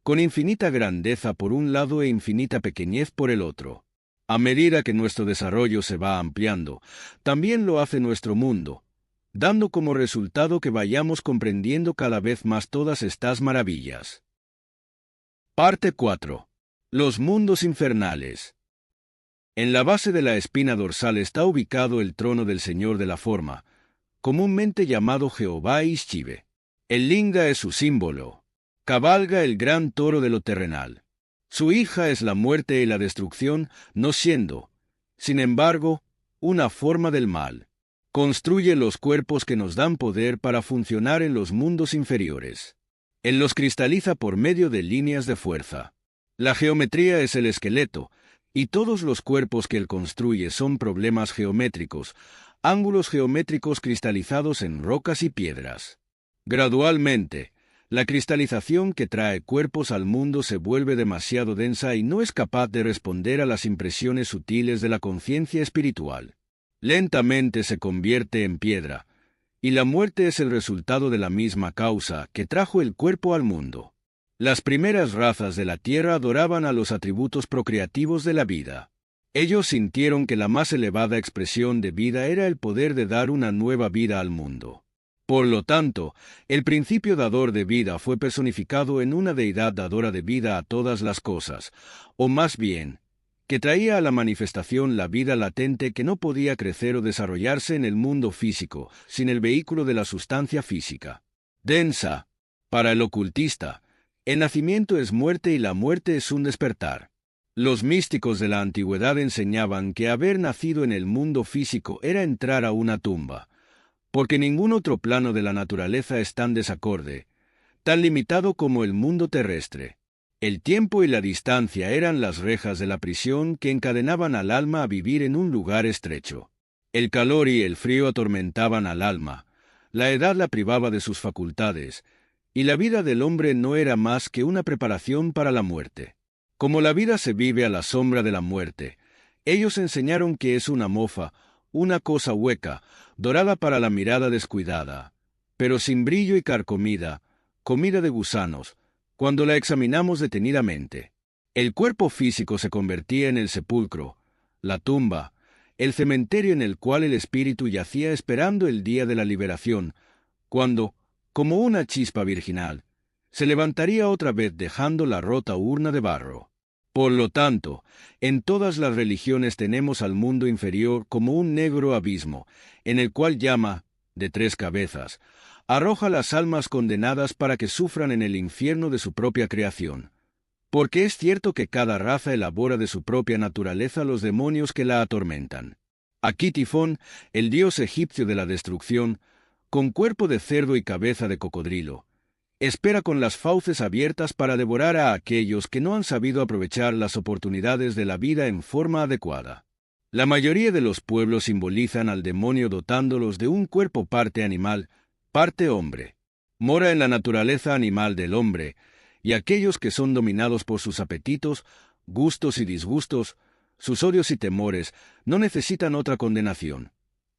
con infinita grandeza por un lado e infinita pequeñez por el otro. A medida que nuestro desarrollo se va ampliando, también lo hace nuestro mundo, dando como resultado que vayamos comprendiendo cada vez más todas estas maravillas. Parte 4. Los mundos infernales. En la base de la espina dorsal está ubicado el trono del Señor de la Forma, comúnmente llamado Jehová Ishchive. El linga es su símbolo. Cabalga el gran toro de lo terrenal. Su hija es la muerte y la destrucción, no siendo, sin embargo, una forma del mal. Construye los cuerpos que nos dan poder para funcionar en los mundos inferiores. Él los cristaliza por medio de líneas de fuerza. La geometría es el esqueleto, y todos los cuerpos que él construye son problemas geométricos, ángulos geométricos cristalizados en rocas y piedras. Gradualmente, la cristalización que trae cuerpos al mundo se vuelve demasiado densa y no es capaz de responder a las impresiones sutiles de la conciencia espiritual. Lentamente se convierte en piedra, y la muerte es el resultado de la misma causa que trajo el cuerpo al mundo. Las primeras razas de la tierra adoraban a los atributos procreativos de la vida. Ellos sintieron que la más elevada expresión de vida era el poder de dar una nueva vida al mundo. Por lo tanto, el principio dador de vida fue personificado en una deidad dadora de vida a todas las cosas, o más bien, que traía a la manifestación la vida latente que no podía crecer o desarrollarse en el mundo físico, sin el vehículo de la sustancia física. Densa, para el ocultista, el nacimiento es muerte y la muerte es un despertar. Los místicos de la antigüedad enseñaban que haber nacido en el mundo físico era entrar a una tumba, porque ningún otro plano de la naturaleza es tan desacorde, tan limitado como el mundo terrestre. El tiempo y la distancia eran las rejas de la prisión que encadenaban al alma a vivir en un lugar estrecho. El calor y el frío atormentaban al alma, la edad la privaba de sus facultades, y la vida del hombre no era más que una preparación para la muerte. Como la vida se vive a la sombra de la muerte, ellos enseñaron que es una mofa, una cosa hueca, dorada para la mirada descuidada, pero sin brillo y carcomida, comida de gusanos, cuando la examinamos detenidamente. El cuerpo físico se convertía en el sepulcro, la tumba, el cementerio en el cual el espíritu yacía esperando el día de la liberación, cuando, como una chispa virginal, se levantaría otra vez dejando la rota urna de barro. Por lo tanto, en todas las religiones tenemos al mundo inferior como un negro abismo, en el cual llama, de 3 cabezas, arroja las almas condenadas para que sufran en el infierno de su propia creación. Porque es cierto que cada raza elabora de su propia naturaleza los demonios que la atormentan. Aquí Tifón, el dios egipcio de la destrucción, con cuerpo de cerdo y cabeza de cocodrilo, espera con las fauces abiertas para devorar a aquellos que no han sabido aprovechar las oportunidades de la vida en forma adecuada. La mayoría de los pueblos simbolizan al demonio dotándolos de un cuerpo parte animal, parte hombre. Mora en la naturaleza animal del hombre, y aquellos que son dominados por sus apetitos, gustos y disgustos, sus odios y temores, no necesitan otra condenación.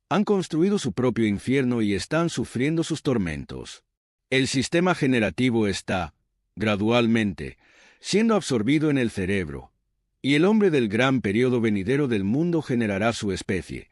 Han construido su propio infierno y están sufriendo sus tormentos. El sistema generativo está, gradualmente, siendo absorbido en el cerebro, y el hombre del gran período venidero del mundo generará su especie,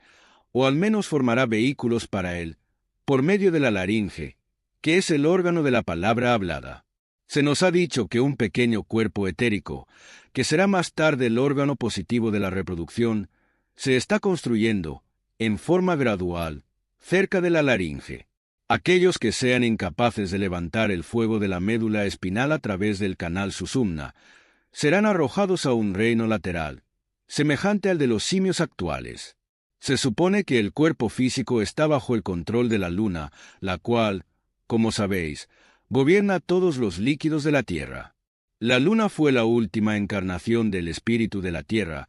o al menos formará vehículos para él, por medio de la laringe, que es el órgano de la palabra hablada. Se nos ha dicho que un pequeño cuerpo etérico, que será más tarde el órgano positivo de la reproducción, se está construyendo, en forma gradual, cerca de la laringe. Aquellos que sean incapaces de levantar el fuego de la médula espinal a través del canal susumna, serán arrojados a un reino lateral, semejante al de los simios actuales. Se supone que el cuerpo físico está bajo el control de la luna, la cual, como sabéis, gobierna todos los líquidos de la tierra. La luna fue la última encarnación del espíritu de la tierra,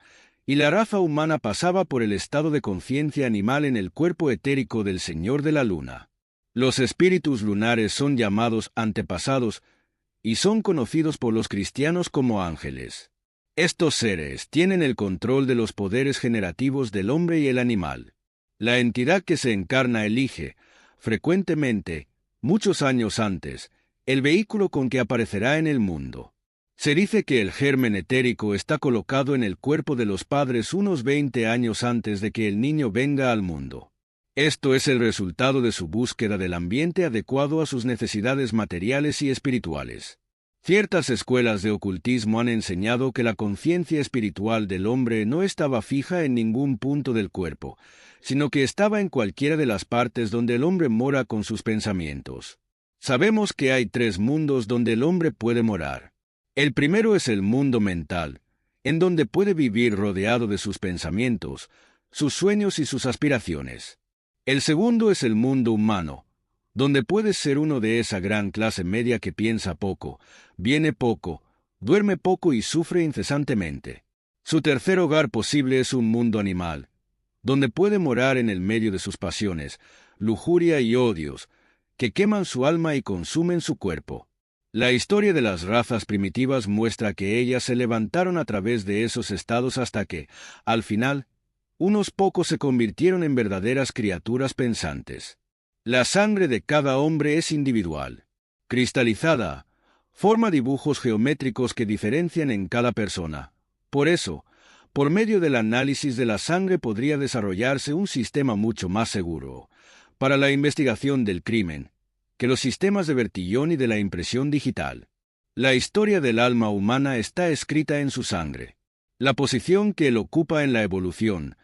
y la raza humana pasaba por el estado de conciencia animal en el cuerpo etérico del Señor de la Luna. Los espíritus lunares son llamados antepasados y son conocidos por los cristianos como ángeles. Estos seres tienen el control de los poderes generativos del hombre y el animal. La entidad que se encarna elige, frecuentemente, muchos años antes, el vehículo con que aparecerá en el mundo. Se dice que el germen etérico está colocado en el cuerpo de los padres unos 20 años antes de que el niño venga al mundo. Esto es el resultado de su búsqueda del ambiente adecuado a sus necesidades materiales y espirituales. Ciertas escuelas de ocultismo han enseñado que la conciencia espiritual del hombre no estaba fija en ningún punto del cuerpo, sino que estaba en cualquiera de las partes donde el hombre mora con sus pensamientos. Sabemos que hay 3 mundos donde el hombre puede morar. El primero es el mundo mental, en donde puede vivir rodeado de sus pensamientos, sus sueños y sus aspiraciones. El segundo es el mundo humano, donde puedes ser uno de esa gran clase media que piensa poco, viene poco, duerme poco y sufre incesantemente. Su tercer hogar posible es un mundo animal, donde puede morar en el medio de sus pasiones, lujuria y odios, que queman su alma y consumen su cuerpo. La historia de las razas primitivas muestra que ellas se levantaron a través de esos estados hasta que, al final, unos pocos se convirtieron en verdaderas criaturas pensantes. La sangre de cada hombre es individual. Cristalizada, forma dibujos geométricos que diferencian en cada persona. Por eso, por medio del análisis de la sangre podría desarrollarse un sistema mucho más seguro para la investigación del crimen que los sistemas de Bertillon y de la impresión digital. La historia del alma humana está escrita en su sangre. La posición que él ocupa en la evolución,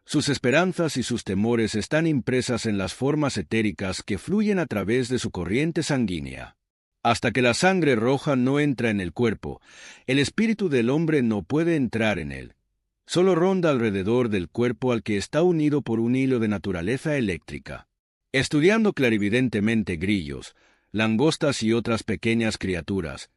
sus esperanzas y sus temores están impresas en las formas etéricas que fluyen a través de su corriente sanguínea. Hasta que la sangre roja no entra en el cuerpo, el espíritu del hombre no puede entrar en él. Solo ronda alrededor del cuerpo al que está unido por un hilo de naturaleza eléctrica. Estudiando clarividentemente grillos, langostas y otras pequeñas criaturas,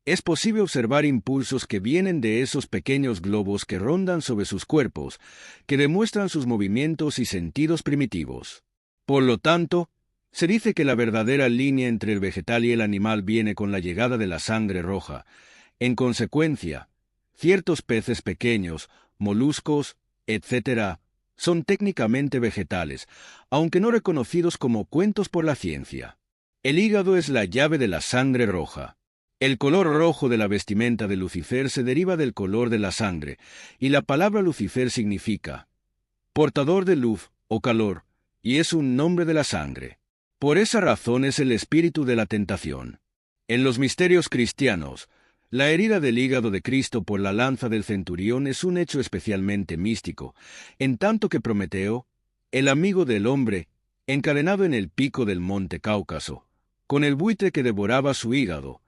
es posible observar impulsos que vienen de esos pequeños globos que rondan sobre sus cuerpos, que demuestran sus movimientos y sentidos primitivos. Por lo tanto, se dice que la verdadera línea entre el vegetal y el animal viene con la llegada de la sangre roja. En consecuencia, ciertos peces pequeños, moluscos, etc., son técnicamente vegetales, aunque no reconocidos como cuentos por la ciencia. El hígado es la llave de la sangre roja. El color rojo de la vestimenta de Lucifer se deriva del color de la sangre, y la palabra Lucifer significa portador de luz o calor, y es un nombre de la sangre. Por esa razón es el espíritu de la tentación. En los misterios cristianos, la herida del hígado de Cristo por la lanza del centurión es un hecho especialmente místico, en tanto que Prometeo, el amigo del hombre, encadenado en el pico del monte Cáucaso, con el buitre que devoraba su hígado,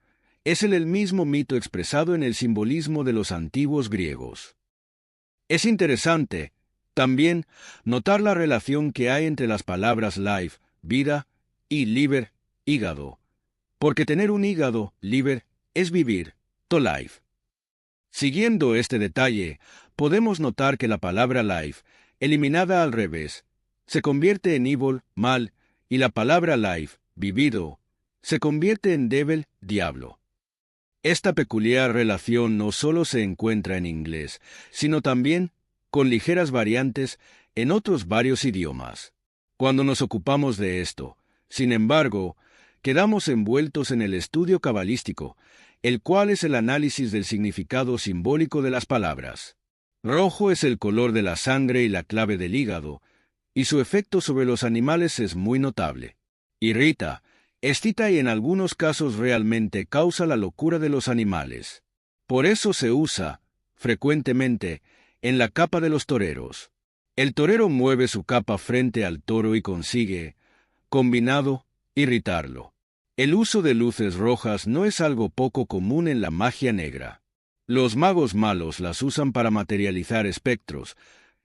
es el mismo mito expresado en el simbolismo de los antiguos griegos. Es interesante, también, notar la relación que hay entre las palabras life, vida, y liver, hígado, porque tener un hígado, liver, es vivir, to life. Siguiendo este detalle, podemos notar que la palabra life, eliminada al revés, se convierte en evil, mal, y la palabra life, vivido, se convierte en devil, diablo. Esta peculiar relación no solo se encuentra en inglés, sino también, con ligeras variantes, en otros varios idiomas. Cuando nos ocupamos de esto, sin embargo, quedamos envueltos en el estudio cabalístico, el cual es el análisis del significado simbólico de las palabras. Rojo es el color de la sangre y la clave del hígado, y su efecto sobre los animales es muy notable. Irrita, excita y en algunos casos realmente causa la locura de los animales. Por eso se usa, frecuentemente, en la capa de los toreros. El torero mueve su capa frente al toro y consigue, combinado, irritarlo. El uso de luces rojas no es algo poco común en la magia negra. Los magos malos las usan para materializar espectros,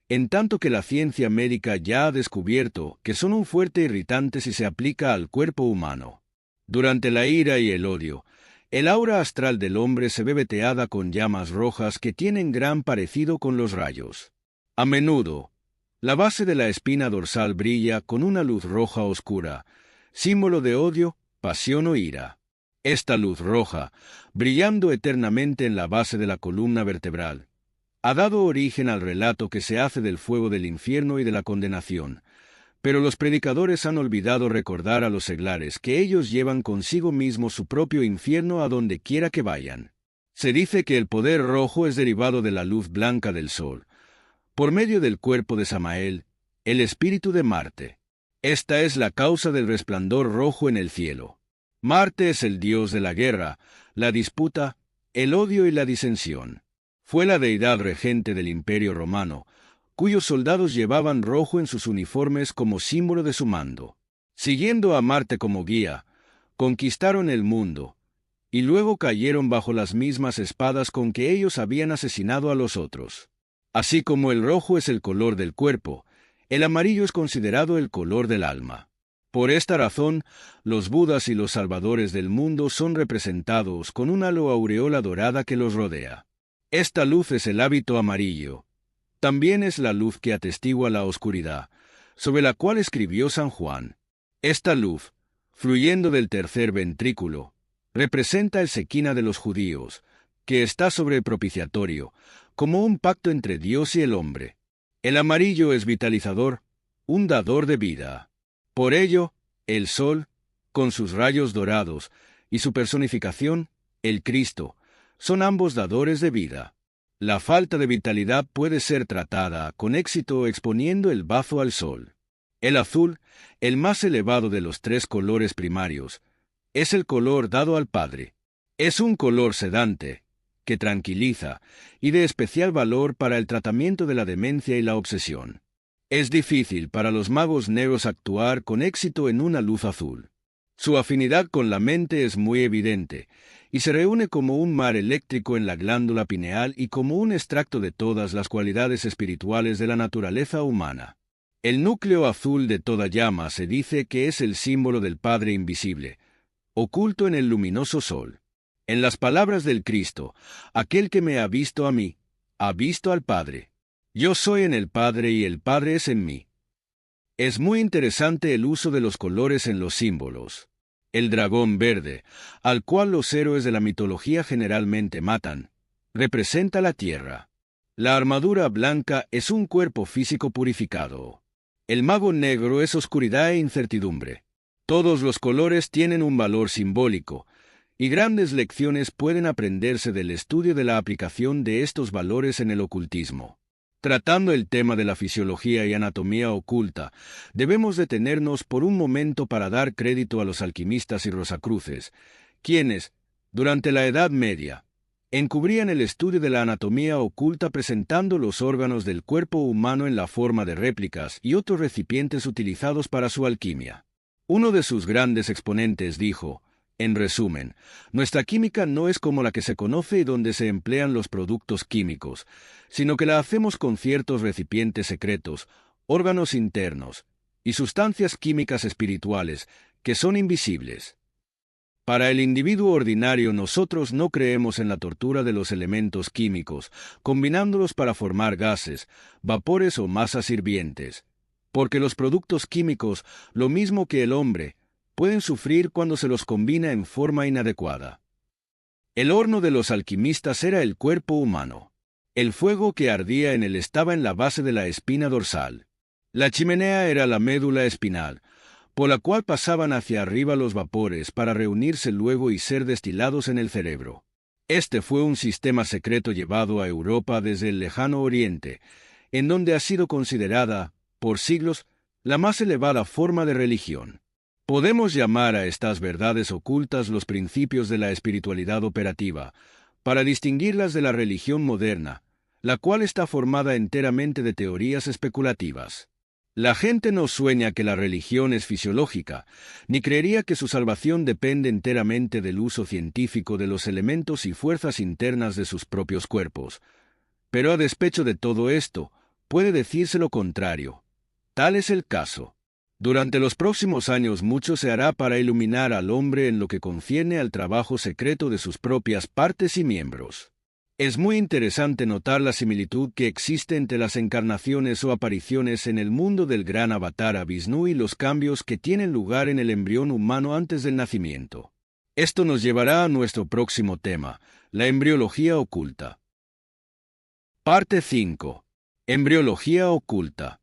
en tanto que la ciencia médica ya ha descubierto que son un fuerte irritante si se aplica al cuerpo humano. Durante la ira y el odio, El aura astral del hombre se ve veteada con llamas rojas que tienen gran parecido con los rayos. A menudo, la base de la espina dorsal brilla con una luz roja oscura, símbolo de odio, pasión o ira. Esta luz roja, brillando eternamente en la base de la columna vertebral, ha dado origen al relato que se hace del fuego del infierno y de la condenación, pero los predicadores han olvidado recordar a los seglares que ellos llevan consigo mismo su propio infierno a donde quiera que vayan. Se dice que el poder rojo es derivado de la luz blanca del sol, por medio del cuerpo de Samael, el espíritu de Marte. Esta es la causa del resplandor rojo en el cielo. Marte es el dios de la guerra, la disputa, el odio y la disensión. Fue la deidad regente del Imperio Romano, cuyos soldados llevaban rojo en sus uniformes como símbolo de su mando. Siguiendo a Marte como guía, conquistaron el mundo, y luego cayeron bajo las mismas espadas con que ellos habían asesinado a los otros. Así como el rojo es el color del cuerpo, el amarillo es considerado el color del alma. Por esta razón, los Budas y los salvadores del mundo son representados con un halo aureola dorada que los rodea. Esta luz es el hábito amarillo. También es la luz que atestigua la oscuridad, sobre la cual escribió San Juan. Esta luz, fluyendo del tercer ventrículo, representa el Sequina de los judíos, que está sobre el propiciatorio, como un pacto entre Dios y el hombre. El amarillo es vitalizador, un dador de vida. Por ello, el sol, con sus rayos dorados, y su personificación, el Cristo, son ambos dadores de vida. La falta de vitalidad puede ser tratada con éxito exponiendo el bazo al sol. El azul, el más elevado de los tres colores primarios, es el color dado al Padre. Es un color sedante, que tranquiliza, y de especial valor para el tratamiento de la demencia y la obsesión. Es difícil para los magos negros actuar con éxito en una luz azul. Su afinidad con la mente es muy evidente, y se reúne como un mar eléctrico en la glándula pineal y como un extracto de todas las cualidades espirituales de la naturaleza humana. El núcleo azul de toda llama se dice que es el símbolo del Padre invisible, oculto en el luminoso sol. En las palabras del Cristo, aquel que me ha visto a mí, ha visto al Padre. Yo soy en el Padre y el Padre es en mí. Es muy interesante el uso de los colores en los símbolos. El dragón verde, al cual los héroes de la mitología generalmente matan, representa la tierra. La armadura blanca es un cuerpo físico purificado. El mago negro es oscuridad e incertidumbre. Todos los colores tienen un valor simbólico, y grandes lecciones pueden aprenderse del estudio de la aplicación de estos valores en el ocultismo. Tratando el tema de la fisiología y anatomía oculta, debemos detenernos por un momento para dar crédito a los alquimistas y rosacruces, quienes, durante la Edad Media, encubrían el estudio de la anatomía oculta presentando los órganos del cuerpo humano en la forma de réplicas y otros recipientes utilizados para su alquimia. Uno de sus grandes exponentes dijo, en resumen, nuestra química no es como la que se conoce y donde se emplean los productos químicos, sino que la hacemos con ciertos recipientes secretos, órganos internos y sustancias químicas espirituales que son invisibles. Para el individuo ordinario nosotros no creemos en la tortura de los elementos químicos, combinándolos para formar gases, vapores o masas hirvientes, porque los productos químicos, lo mismo que el hombre, pueden sufrir cuando se los combina en forma inadecuada. El horno de los alquimistas era el cuerpo humano. El fuego que ardía en él estaba en la base de la espina dorsal. La chimenea era la médula espinal, por la cual pasaban hacia arriba los vapores para reunirse luego y ser destilados en el cerebro. Este fue un sistema secreto llevado a Europa desde el lejano Oriente, en donde ha sido considerada, por siglos, la más elevada forma de religión. Podemos llamar a estas verdades ocultas los principios de la espiritualidad operativa, para distinguirlas de la religión moderna, la cual está formada enteramente de teorías especulativas. La gente no sueña que la religión es fisiológica, ni creería que su salvación depende enteramente del uso científico de los elementos y fuerzas internas de sus propios cuerpos. Pero a despecho de todo esto, puede decirse lo contrario. Tal es el caso. Durante los próximos años mucho se hará para iluminar al hombre en lo que concierne al trabajo secreto de sus propias partes y miembros. Es muy interesante notar la similitud que existe entre las encarnaciones o apariciones en el mundo del gran Avatara Vishnu y los cambios que tienen lugar en el embrión humano antes del nacimiento. Esto nos llevará a nuestro próximo tema, la embriología oculta. Parte 5. Embriología oculta.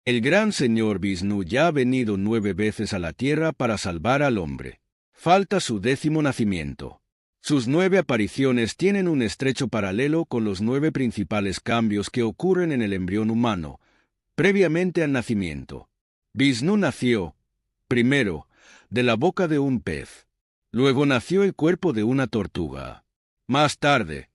El gran señor Vishnu ya ha venido 9 veces a la tierra para salvar al hombre. Falta su 10º nacimiento. Sus 9 apariciones tienen un estrecho paralelo con los 9 principales cambios que ocurren en el embrión humano, previamente al nacimiento. Vishnu nació, primero, de la boca de un pez. Luego nació el cuerpo de una tortuga. Más tarde,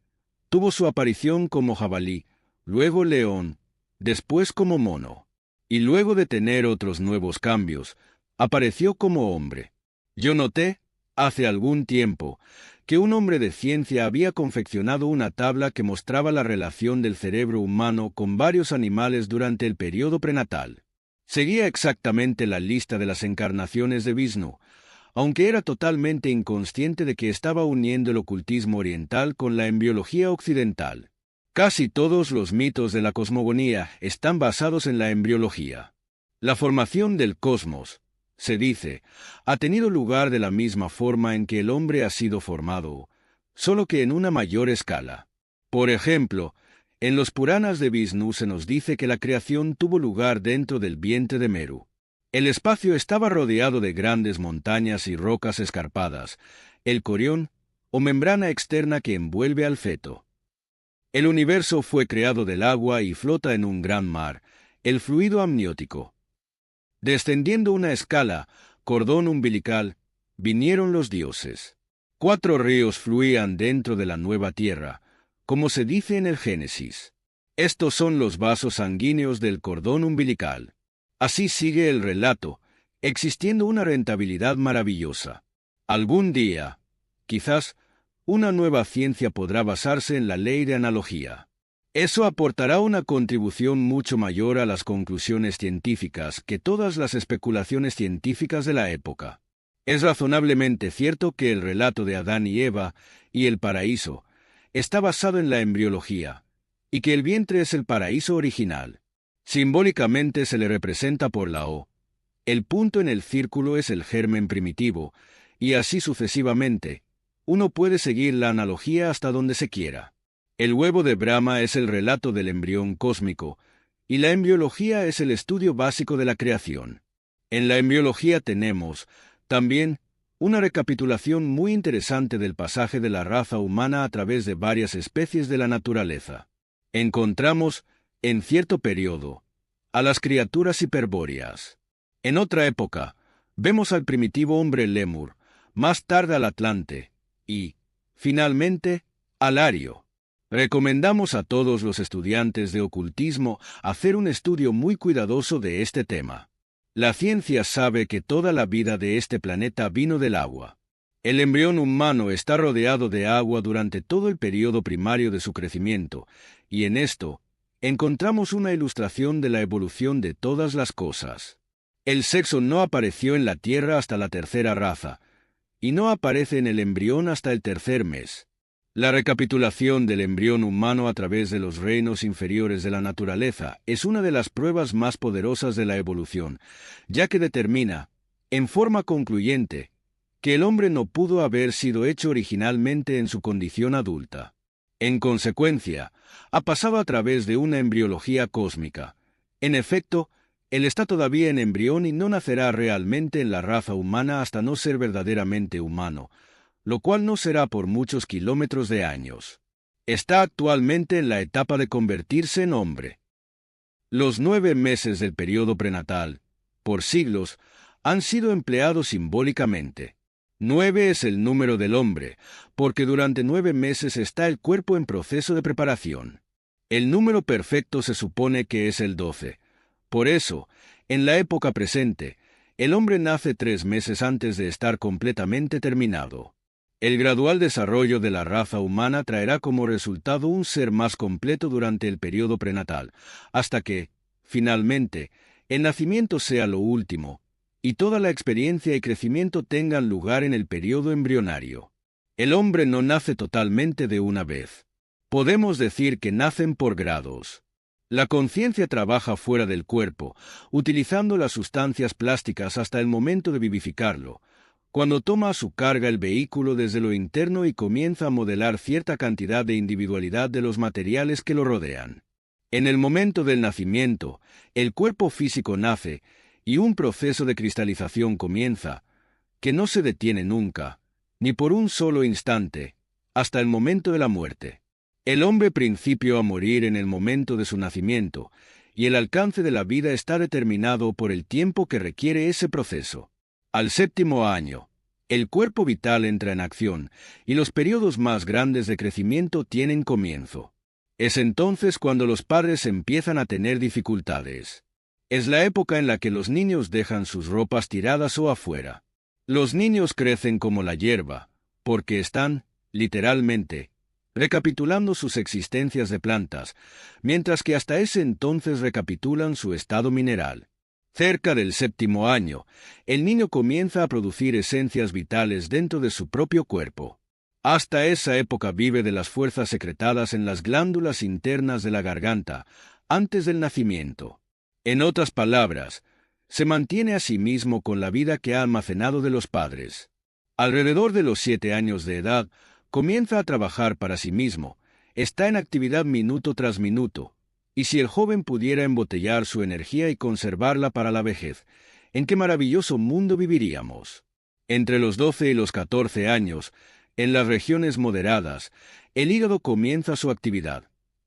tuvo su aparición como jabalí, luego león, después como mono. Y luego de tener otros nuevos cambios, apareció como hombre. Yo noté, hace algún tiempo, que un hombre de ciencia había confeccionado una tabla que mostraba la relación del cerebro humano con varios animales durante el periodo prenatal. Seguía exactamente la lista de las encarnaciones de Vishnu, aunque era totalmente inconsciente de que estaba uniendo el ocultismo oriental con la embriología occidental. Casi todos los mitos de la cosmogonía están basados en la embriología. La formación del cosmos, se dice, ha tenido lugar de la misma forma en que el hombre ha sido formado, solo que en una mayor escala. Por ejemplo, en los Puranas de Vishnu se nos dice que la creación tuvo lugar dentro del vientre de Meru. El espacio estaba rodeado de grandes montañas y rocas escarpadas, el corión, o membrana externa que envuelve al feto. El universo fue creado del agua y flota en un gran mar, el fluido amniótico. Descendiendo una escala, cordón umbilical, vinieron los dioses. 4 ríos fluían dentro de la nueva tierra, como se dice en el Génesis. Estos son los vasos sanguíneos del cordón umbilical. Así sigue el relato, existiendo una rentabilidad maravillosa. Algún día, quizás, una nueva ciencia podrá basarse en la ley de analogía. Eso aportará una contribución mucho mayor a las conclusiones científicas que todas las especulaciones científicas de la época. Es razonablemente cierto que el relato de Adán y Eva y el paraíso está basado en la embriología, y que el vientre es el paraíso original. Simbólicamente se le representa por la O. El punto en el círculo es el germen primitivo, y así sucesivamente. Uno puede seguir la analogía hasta donde se quiera. El huevo de Brahma es el relato del embrión cósmico, y la embriología es el estudio básico de la creación. En la embriología tenemos, también, una recapitulación muy interesante del pasaje de la raza humana a través de varias especies de la naturaleza. Encontramos, en cierto periodo, a las criaturas hiperbóreas. En otra época, vemos al primitivo hombre lémur, más tarde al Atlante, y, finalmente, al ario. Recomendamos a todos los estudiantes de ocultismo hacer un estudio muy cuidadoso de este tema. La ciencia sabe que toda la vida de este planeta vino del agua. El embrión humano está rodeado de agua durante todo el periodo primario de su crecimiento, y en esto encontramos una ilustración de la evolución de todas las cosas. El sexo no apareció en la Tierra hasta la 3ª raza, y no aparece en el embrión hasta el 3er mes. La recapitulación del embrión humano a través de los reinos inferiores de la naturaleza es una de las pruebas más poderosas de la evolución, ya que determina, en forma concluyente, que el hombre no pudo haber sido hecho originalmente en su condición adulta. En consecuencia, ha pasado a través de una embriología cósmica. En efecto, él está todavía en embrión y no nacerá realmente en la raza humana hasta no ser verdaderamente humano, lo cual no será por muchos kilómetros de años. Está actualmente en la etapa de convertirse en hombre. Los 9 meses del periodo prenatal, por siglos, han sido empleados simbólicamente. 9 es el número del hombre, porque durante 9 meses está el cuerpo en proceso de preparación. El número perfecto se supone que es el 12. Por eso, en la época presente, el hombre nace 3 meses antes de estar completamente terminado. El gradual desarrollo de la raza humana traerá como resultado un ser más completo durante el periodo prenatal, hasta que, finalmente, el nacimiento sea lo último, y toda la experiencia y crecimiento tengan lugar en el periodo embrionario. El hombre no nace totalmente de una vez. Podemos decir que nacen por grados. La conciencia trabaja fuera del cuerpo, utilizando las sustancias plásticas hasta el momento de vivificarlo, cuando toma a su carga el vehículo desde lo interno y comienza a modelar cierta cantidad de individualidad de los materiales que lo rodean. En el momento del nacimiento, el cuerpo físico nace y un proceso de cristalización comienza, que no se detiene nunca, ni por un solo instante, hasta el momento de la muerte. El hombre principió a morir en el momento de su nacimiento, y el alcance de la vida está determinado por el tiempo que requiere ese proceso. Al 7º año, el cuerpo vital entra en acción, y los periodos más grandes de crecimiento tienen comienzo. Es entonces cuando los padres empiezan a tener dificultades. Es la época en la que los niños dejan sus ropas tiradas o afuera. Los niños crecen como la hierba, porque están, literalmente, recapitulando sus existencias de plantas, mientras que hasta ese entonces recapitulan su estado mineral. Cerca del 7º año, el niño comienza a producir esencias vitales dentro de su propio cuerpo. Hasta esa época vive de las fuerzas secretadas en las glándulas internas de la garganta, antes del nacimiento. En otras palabras, se mantiene a sí mismo con la vida que ha almacenado de los padres. Alrededor de los 7 años de edad, comienza a trabajar para sí mismo, está en actividad minuto tras minuto, y si el joven pudiera embotellar su energía y conservarla para la vejez, ¿en qué maravilloso mundo viviríamos? Entre los 12 y los 14 años, en las regiones moderadas, el hígado comienza su actividad.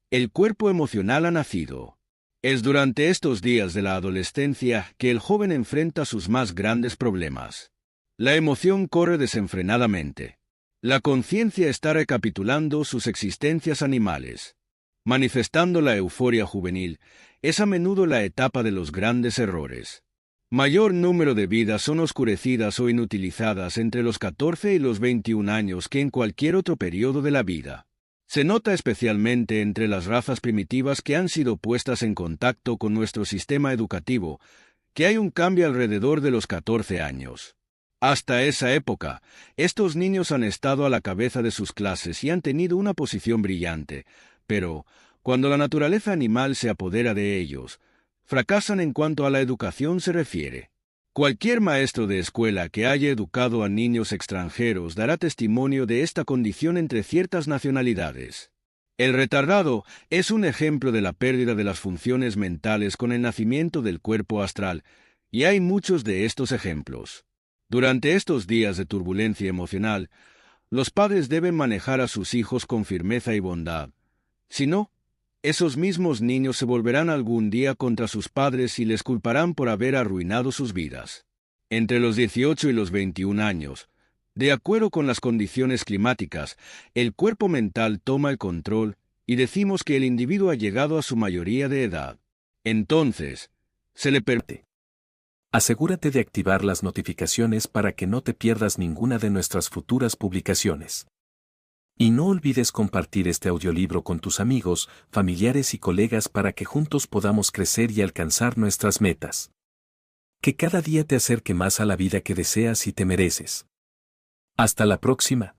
El cuerpo emocional ha nacido. Es durante estos días de la adolescencia que el joven enfrenta sus más grandes problemas. La emoción corre desenfrenadamente. La conciencia está recapitulando sus existencias animales. Manifestando la euforia juvenil, es a menudo la etapa de los grandes errores. Mayor número de vidas son oscurecidas o inutilizadas entre los 14 y los 21 años que en cualquier otro periodo de la vida. Se nota especialmente entre las razas primitivas que han sido puestas en contacto con nuestro sistema educativo, que hay un cambio alrededor de los 14 años. Hasta esa época, estos niños han estado a la cabeza de sus clases y han tenido una posición brillante, pero, cuando la naturaleza animal se apodera de ellos, fracasan en cuanto a la educación se refiere. Cualquier maestro de escuela que haya educado a niños extranjeros dará testimonio de esta condición entre ciertas nacionalidades. El retardado es un ejemplo de la pérdida de las funciones mentales con el nacimiento del cuerpo astral, y hay muchos de estos ejemplos. Durante estos días de turbulencia emocional, los padres deben manejar a sus hijos con firmeza y bondad. Si no, esos mismos niños se volverán algún día contra sus padres y les culparán por haber arruinado sus vidas. Entre los 18 y los 21 años, de acuerdo con las condiciones climáticas, el cuerpo mental toma el control y decimos que el individuo ha llegado a su mayoría de edad. Entonces, se le permite. Asegúrate de activar las notificaciones para que no te pierdas ninguna de nuestras futuras publicaciones. Y no olvides compartir este audiolibro con tus amigos, familiares y colegas para que juntos podamos crecer y alcanzar nuestras metas. Que cada día te acerque más a la vida que deseas y te mereces. Hasta la próxima.